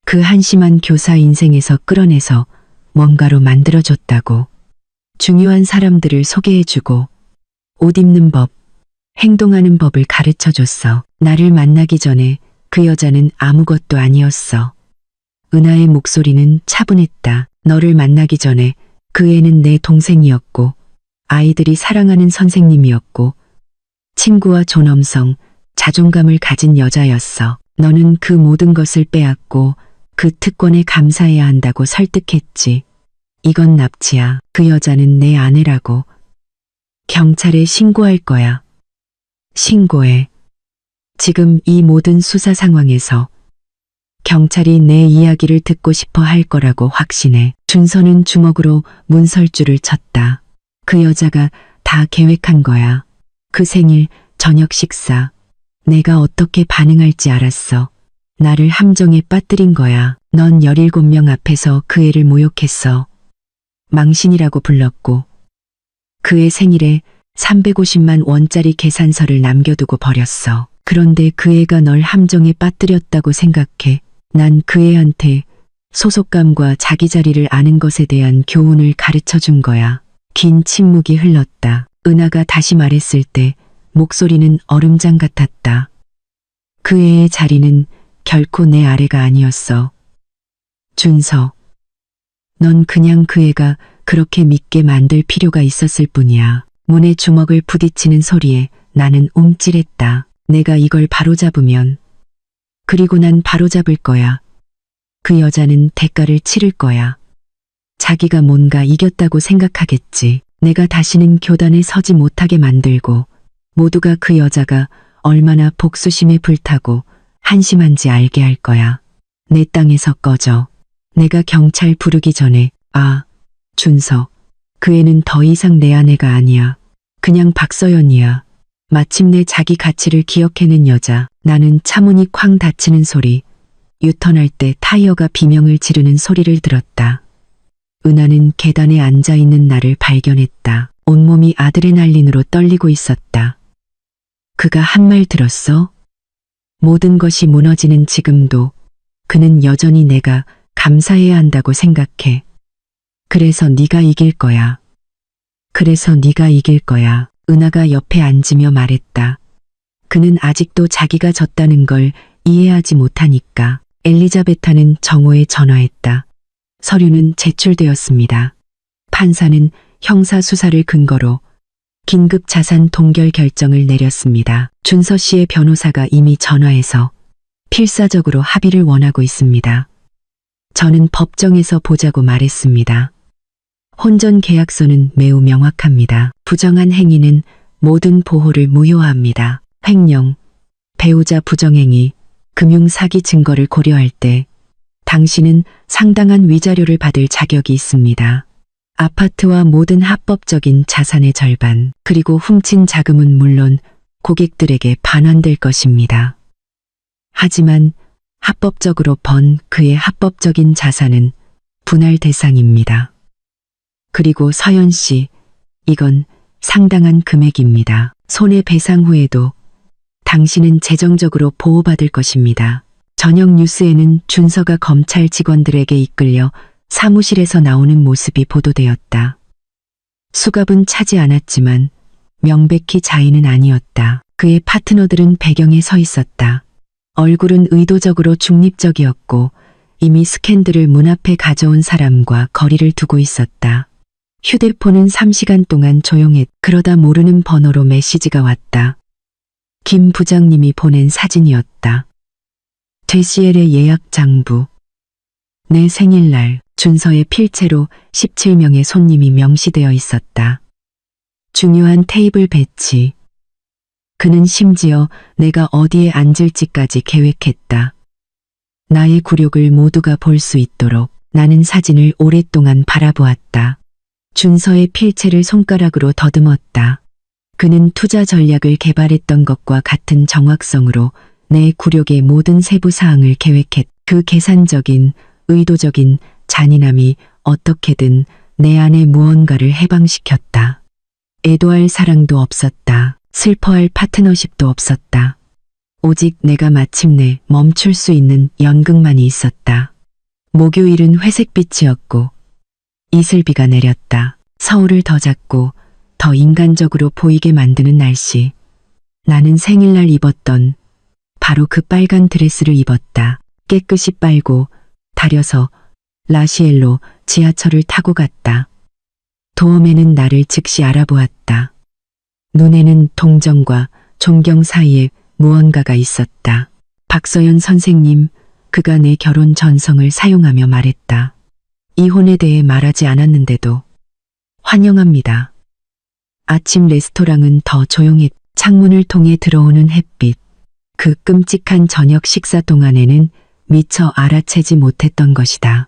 그 한심한 교사 인생에서 끌어내서 뭔가로 만들어줬다고. 중요한 사람들을 소개해주고 옷 입는 법, 행동하는 법을 가르쳐줬어. 나를 만나기 전에 그 여자는 아무것도 아니었어. 은하의 목소리는 차분했다. 너를 만나기 전에 그 애는 내 동생이었고 아이들이 사랑하는 선생님이었고 친구와 존엄성, 자존감을 가진 여자였어. 너는 그 모든 것을 빼앗고 그 특권에 감사해야 한다고 설득했지. 이건 납치야. 그 여자는 내 아내라고. 경찰에 신고할 거야. 신고해. 지금 이 모든 수사 상황에서 경찰이 내 이야기를 듣고 싶어 할 거라고 확신해. 준서는 주먹으로 문설주를 쳤다. 그 여자가 다 계획한 거야. 그 생일, 저녁 식사. 내가 어떻게 반응할지 알았어. 나를 함정에 빠뜨린 거야. 넌 17명 앞에서 그 애를 모욕했어. 망신이라고 불렀고 그의 생일에 350만 원짜리 계산서를 남겨두고 버렸어. 그런데 그 애가 널 함정에 빠뜨렸다고 생각해. 난 그 애한테 소속감과 자기 자리를 아는 것에 대한 교훈을 가르쳐 준 거야. 긴 침묵이 흘렀다. 은하가 다시 말했을 때 목소리는 얼음장 같았다. 그 애의 자리는 결코 내 아래가 아니었어. 준서, 넌 그냥 그 애가 그렇게 믿게 만들 필요가 있었을 뿐이야. 문에 주먹을 부딪히는 소리에 나는 움찔했다. 내가 이걸 바로잡으면, 그리고 난 바로잡을 거야. 그 여자는 대가를 치를 거야. 자기가 뭔가 이겼다고 생각하겠지. 내가 다시는 교단에 서지 못하게 만들고 모두가 그 여자가 얼마나 복수심에 불타고 한심한지 알게 할 거야. 내 땅에서 꺼져. 내가 경찰 부르기 전에 준서, 그 애는 더 이상 내 아내가 아니야. 그냥 박서연이야. 마침내 자기 가치를 기억해낸 여자. 나는 차문이 쾅 닫히는 소리, 유턴할 때 타이어가 비명을 지르는 소리를 들었다. 은하는 계단에 앉아있는 나를 발견했다. 온몸이 아드레날린으로 떨리고 있었다. 그가 한 말 들었어? 모든 것이 무너지는 지금도 그는 여전히 내가 감사해야 한다고 생각해. 그래서 네가 이길 거야. 그래서 네가 이길 거야. 은하가 옆에 앉으며 말했다. 그는 아직도 자기가 졌다는 걸 이해하지 못하니까. 엘리자베타는 정호에 전화했다. 서류는 제출되었습니다. 판사는 형사수사를 근거로 긴급 자산 동결 결정을 내렸습니다. 준서 씨의 변호사가 이미 전화해서 필사적으로 합의를 원하고 있습니다. 저는 법정에서 보자고 말했습니다. 혼전 계약서는 매우 명확합니다. 부정한 행위는 모든 보호를 무효화합니다. 횡령, 배우자 부정행위, 금융사기 증거를 고려할 때 당신은 상당한 위자료를 받을 자격이 있습니다. 아파트와 모든 합법적인 자산의 절반, 그리고 훔친 자금은 물론 고객들에게 반환될 것입니다. 하지만 합법적으로 번 그의 합법적인 자산은 분할 대상입니다. 그리고 서연 씨, 이건 상당한 금액입니다. 손해배상 후에도 당신은 재정적으로 보호받을 것입니다. 저녁 뉴스에는 준서가 검찰 직원들에게 이끌려 사무실에서 나오는 모습이 보도되었다. 수갑은 차지 않았지만 명백히 자인은 아니었다. 그의 파트너들은 배경에 서 있었다. 얼굴은 의도적으로 중립적이었고 이미 스캔들을 문 앞에 가져온 사람과 거리를 두고 있었다. 휴대폰은 3시간 동안 조용했. 그러다 모르는 번호로 메시지가 왔다. 김 부장님이 보낸 사진이었다. 되시엘의 예약 장부. 내 생일날 준서의 필체로 17명의 손님이 명시되어 있었다. 중요한 테이블 배치. 그는 심지어 내가 어디에 앉을지까지 계획했다. 나의 굴욕을 모두가 볼 수 있도록 나는 사진을 오랫동안 바라보았다. 준서의 필체를 손가락으로 더듬었다. 그는 투자 전략을 개발했던 것과 같은 정확성으로 내 굴욕의 모든 세부 사항을 계획했. 그 계산적인, 의도적인 잔인함이 어떻게든 내 안에 무언가를 해방시켰다. 애도할 사랑도 없었다. 슬퍼할 파트너십도 없었다. 오직 내가 마침내 멈출 수 있는 연극만이 있었다. 목요일은 회색빛이었고 이슬비가 내렸다. 서울을 더 작고 더 인간적으로 보이게 만드는 날씨. 나는 생일날 입었던 바로 그 빨간 드레스를 입었다. 깨끗이 빨고 다려서 라시엘로 지하철을 타고 갔다. 도엄에는 나를 즉시 알아보았다. 눈에는 동정과 존경 사이에 무언가가 있었다. 박서연 선생님, 그가 내 결혼 전성을 사용하며 말했다. 이혼에 대해 말하지 않았는데도 환영합니다. 아침 레스토랑은 더 조용했. 창문을 통해 들어오는 햇빛. 그 끔찍한 저녁 식사 동안에는 미처 알아채지 못했던 것이다.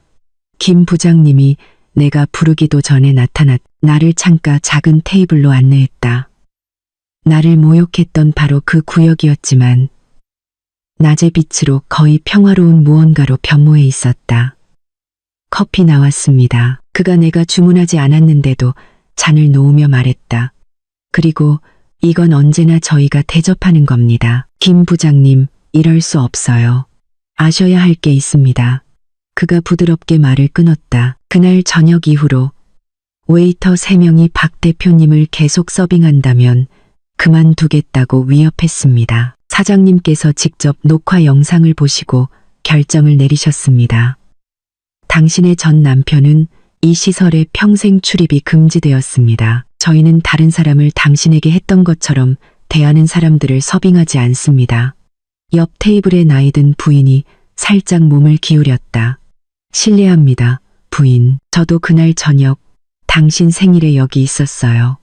김 부장님이 내가 부르기도 전에 나타났. 나를 창가 작은 테이블로 안내했다. 나를 모욕했던 바로 그 구역이었지만 낮의 빛으로 거의 평화로운 무언가로 변모해 있었다. 커피 나왔습니다. 그가 내가 주문하지 않았는데도 잔을 놓으며 말했다. 그리고 이건 언제나 저희가 대접하는 겁니다. 김 부장님, 이럴 수 없어요. 아셔야 할 게 있습니다. 그가 부드럽게 말을 끊었다. 그날 저녁 이후로 웨이터 3명이 박 대표님을 계속 서빙한다면 그만두겠다고 위협했습니다. 사장님께서 직접 녹화 영상을 보시고 결정을 내리셨습니다. 당신의 전 남편은 이 시설에 평생 출입이 금지되었습니다. 저희는 다른 사람을 당신에게 했던 것처럼 대하는 사람들을 서빙하지 않습니다. 옆 테이블에 나이든 부인이 살짝 몸을 기울였다. 실례합니다, 부인. 저도 그날 저녁 당신 생일에 여기 있었어요.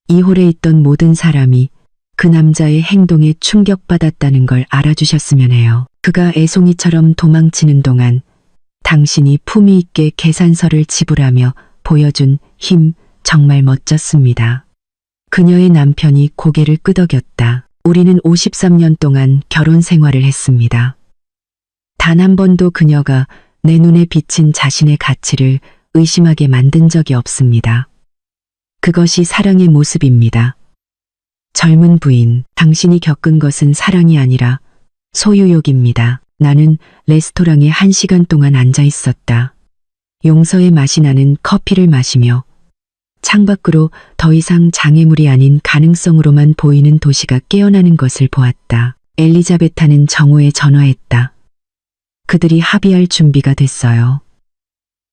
이 홀에 있던 모든 사람이 그 남자의 행동에 충격받았다는 걸 알아주셨으면 해요. 그가 애송이처럼 도망치는 동안 당신이 품위 있게 계산서를 지불하며 보여준 힘 정말 멋졌습니다. 그녀의 남편이 고개를 끄덕였다. 우리는 53년 동안 결혼 생활을 했습니다. 단 한 번도 그녀가 내 눈에 비친 자신의 가치를 의심하게 만든 적이 없습니다. 그것이 사랑의 모습입니다. 젊은 부인, 당신이 겪은 것은 사랑이 아니라 소유욕입니다. 나는 레스토랑에 1시간 동안 앉아 있었다. 용서의 맛이 나는 커피를 마시며 창밖으로 더 이상 장애물이 아닌 가능성으로만 보이는 도시가 깨어나는 것을 보았다. 엘리자베타는 정호에 전화했다. 그들이 합의할 준비가 됐어요.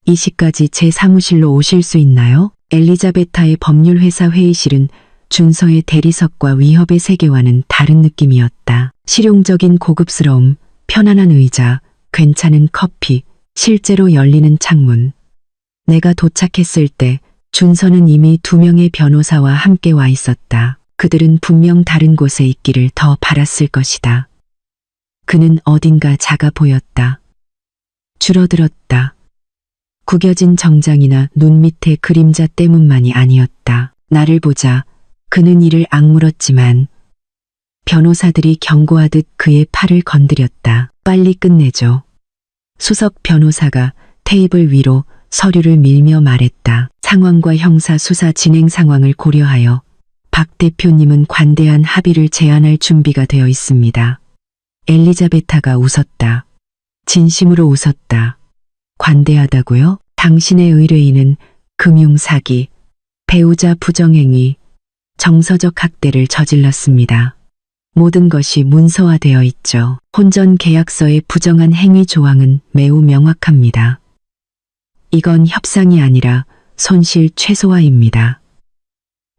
이 시까지 제 사무실로 오실 수 있나요? 엘리자베타의 법률회사 회의실은 준서의 대리석과 위협의 세계와는 다른 느낌이었다. 실용적인 고급스러움, 편안한 의자, 괜찮은 커피, 실제로 열리는 창문. 내가 도착했을 때 준서는 이미 2명의 변호사와 함께 와 있었다. 그들은 분명 다른 곳에 있기를 더 바랐을 것이다. 그는 어딘가 작아 보였다. 줄어들었다. 구겨진 정장이나 눈 밑의 그림자 때문만이 아니었다. 나를 보자 그는 이를 악물었지만 변호사들이 경고하듯 그의 팔을 건드렸다. 빨리 끝내죠. 수석 변호사가 테이블 위로 서류를 밀며 말했다. 상황과 형사 수사 진행 상황을 고려하여 박 대표님은 관대한 합의를 제안할 준비가 되어 있습니다. 엘리자베타가 웃었다. 진심으로 웃었다. 관대하다고요? 당신의 의뢰인은 금융사기, 배우자 부정행위, 정서적 학대를 저질렀습니다. 모든 것이 문서화되어 있죠. 혼전 계약서의 부정한 행위 조항은 매우 명확합니다. 이건 협상이 아니라 손실 최소화입니다.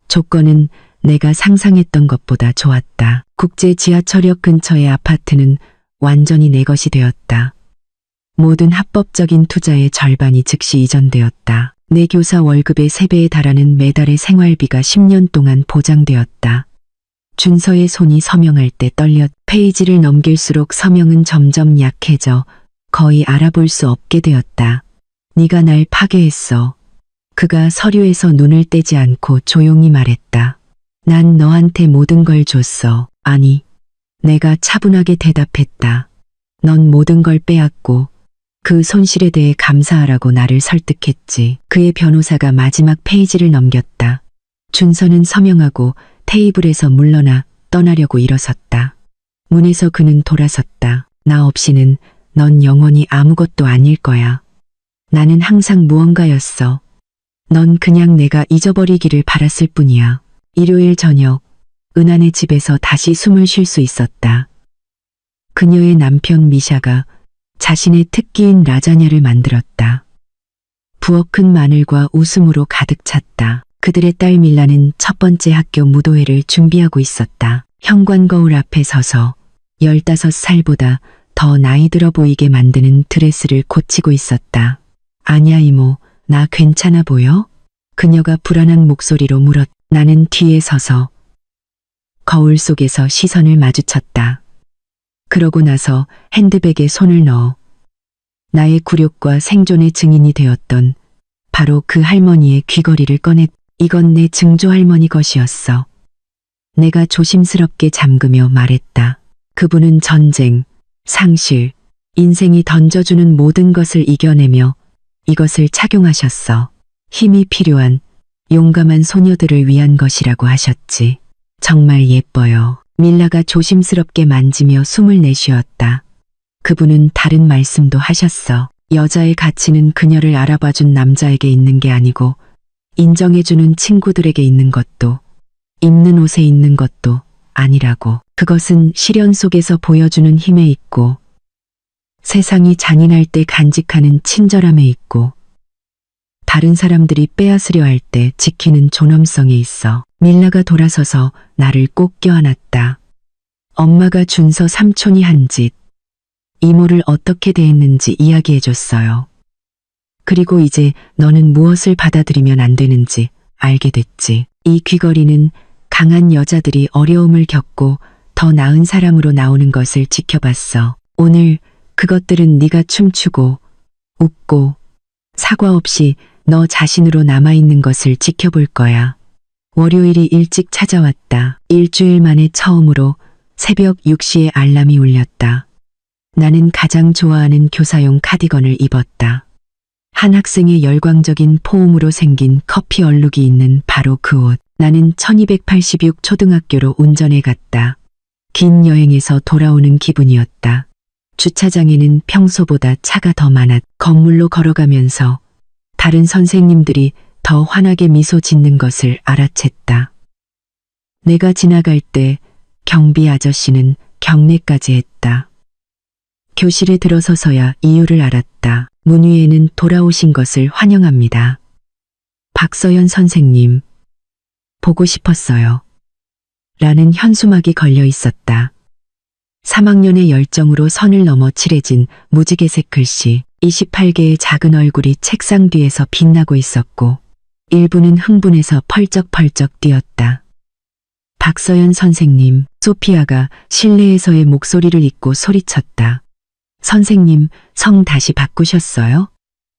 조건은 내가 상상했던 것보다 좋았다. 국제 지하철역 근처의 아파트는 완전히 내 것이 되었다. 모든 합법적인 투자의 절반이 즉시 이전되었다. 내 교사 월급의 3배에 달하는 매달의 생활비가 10년 동안 보장되었다. 준서의 손이 서명할 때 떨렸. 페이지를 넘길수록 서명은 점점 약해져 거의 알아볼 수 없게 되었다. 네가 날 파괴했어. 그가 서류에서 눈을 떼지 않고 조용히 말했다. 난 너한테 모든 걸 줬어. 아니, 내가 차분하게 대답했다. 넌 모든 걸 빼앗고 그 손실에 대해 감사하라고 나를 설득했지. 그의 변호사가 마지막 페이지를 넘겼다. 준서는 서명하고 테이블에서 물러나 떠나려고 일어섰다. 문에서 그는 돌아섰다. 나 없이는 넌 영원히 아무것도 아닐 거야. 나는 항상 무언가였어. 넌 그냥 내가 잊어버리기를 바랐을 뿐이야. 일요일 저녁, 은하의 집에서 다시 숨을 쉴 수 있었다. 그녀의 남편 미샤가 자신의 특기인 라자냐를 만들었다. 부엌은 마늘과 웃음으로 가득 찼다. 그들의 딸 밀라는 첫 번째 학교 무도회를 준비하고 있었다. 현관 거울 앞에 서서 15살보다 더 나이 들어 보이게 만드는 드레스를 고치고 있었다. 아니야 이모, 나 괜찮아 보여? 그녀가 불안한 목소리로 물었. 나는 뒤에 서서 거울 속에서 시선을 마주쳤다. 그러고 나서 핸드백에 손을 넣어 나의 굴욕과 생존의 증인이 되었던 바로 그 할머니의 귀걸이를 꺼냈. 이건 내 증조 할머니 것이었어. 내가 조심스럽게 잠그며 말했다. 그분은 전쟁, 상실, 인생이 던져주는 모든 것을 이겨내며 이것을 착용하셨어. 힘이 필요한 용감한 소녀들을 위한 것이라고 하셨지. 정말 예뻐요. 밀라가 조심스럽게 만지며 숨을 내쉬었다. 그분은 다른 말씀도 하셨어. 여자의 가치는 그녀를 알아봐준 남자에게 있는 게 아니고 인정해주는 친구들에게 있는 것도 입는 옷에 있는 것도 아니라고. 그것은 시련 속에서 보여주는 힘에 있고, 세상이 잔인할 때 간직하는 친절함에 있고, 다른 사람들이 빼앗으려 할 때 지키는 존엄성에 있어. 밀라가 돌아서서 나를 꼭 껴안았다. 엄마가 준서 삼촌이 한 짓, 이모를 어떻게 대했는지 이야기해줬어요. 그리고 이제 너는 무엇을 받아들이면 안 되는지 알게 됐지. 이 귀걸이는 강한 여자들이 어려움을 겪고 더 나은 사람으로 나오는 것을 지켜봤어. 오늘 그것들은 네가 춤추고 웃고 사과 없이 너 자신으로 남아있는 것을 지켜볼 거야. 월요일이 일찍 찾아왔다. 일주일 만에 처음으로 새벽 6시에 알람이 울렸다. 나는 가장 좋아하는 교사용 카디건을 입었다. 한 학생의 열광적인 포옹으로 생긴 커피 얼룩이 있는 바로 그 옷. 나는 1286 초등학교로 운전해 갔다. 긴 여행에서 돌아오는 기분이었다. 주차장에는 평소보다 차가 더 많았. 건물로 걸어가면서 다른 선생님들이 더 환하게 미소 짓는 것을 알아챘다. 내가 지나갈 때 경비 아저씨는 경례까지 했다. 교실에 들어서서야 이유를 알았다. 문 위에는 돌아오신 것을 환영합니다. 박서연 선생님, 보고 싶었어요. 라는 현수막이 걸려 있었다. 3학년의 열정으로 선을 넘어 칠해진 무지개색 글씨, 28개의 작은 얼굴이 책상 뒤에서 빛나고 있었고, 일부는 흥분해서 펄쩍펄쩍 뛰었다. 박서연 선생님, 소피아가 실내에서의 목소리를 잇고 소리쳤다. 선생님, 성 다시 바꾸셨어요?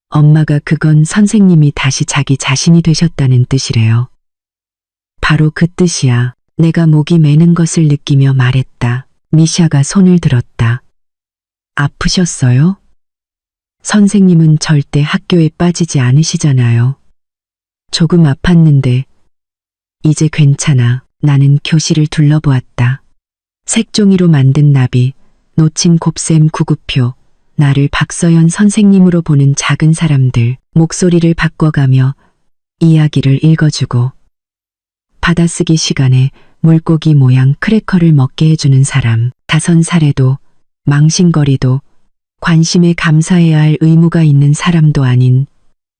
엄마가 그건 선생님이 다시 자기 자신이 되셨다는 뜻이래요. 바로 그 뜻이야. 내가 목이 메는 것을 느끼며 말했다. 미샤가 손을 들었다. 아프셨어요? 선생님은 절대 학교에 빠지지 않으시잖아요. 조금 아팠는데 이제 괜찮아. 나는 교실을 둘러보았다. 색종이로 만든 나비, 놓친 곱셈 구구표, 나를 박서연 선생님으로 보는 작은 사람들, 목소리를 바꿔가며 이야기를 읽어주고, 받아쓰기 시간에 물고기 모양 크래커를 먹게 해주는 사람, 다선살에도 망신거리도 관심에 감사해야 할 의무가 있는 사람도 아닌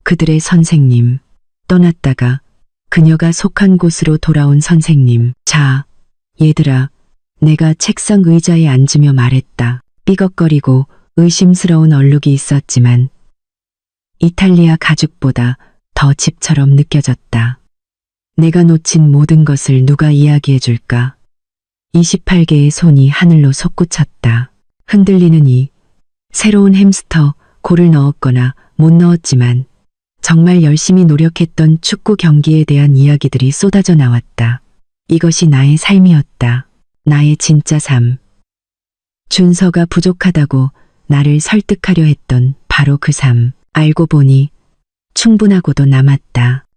그들의 선생님, 떠났다가 그녀가 속한 곳으로 돌아온 선생님. 자, 얘들아, 내가 책상 의자에 앉으며 말했다. 삐걱거리고 의심스러운 얼룩이 있었지만 이탈리아 가죽보다 더 집처럼 느껴졌다. 내가 놓친 모든 것을 누가 이야기해 줄까? 28개의 손이 하늘로 솟구쳤다. 흔들리는 이 새로운 햄스터, 골을 넣었거나 못 넣었지만 정말 열심히 노력했던 축구 경기에 대한 이야기들이 쏟아져 나왔다. 이것이 나의 삶이었다. 나의 진짜 삶. 준서가 부족하다고 나를 설득하려 했던 바로 그 삶. 알고 보니 충분하고도 남았다.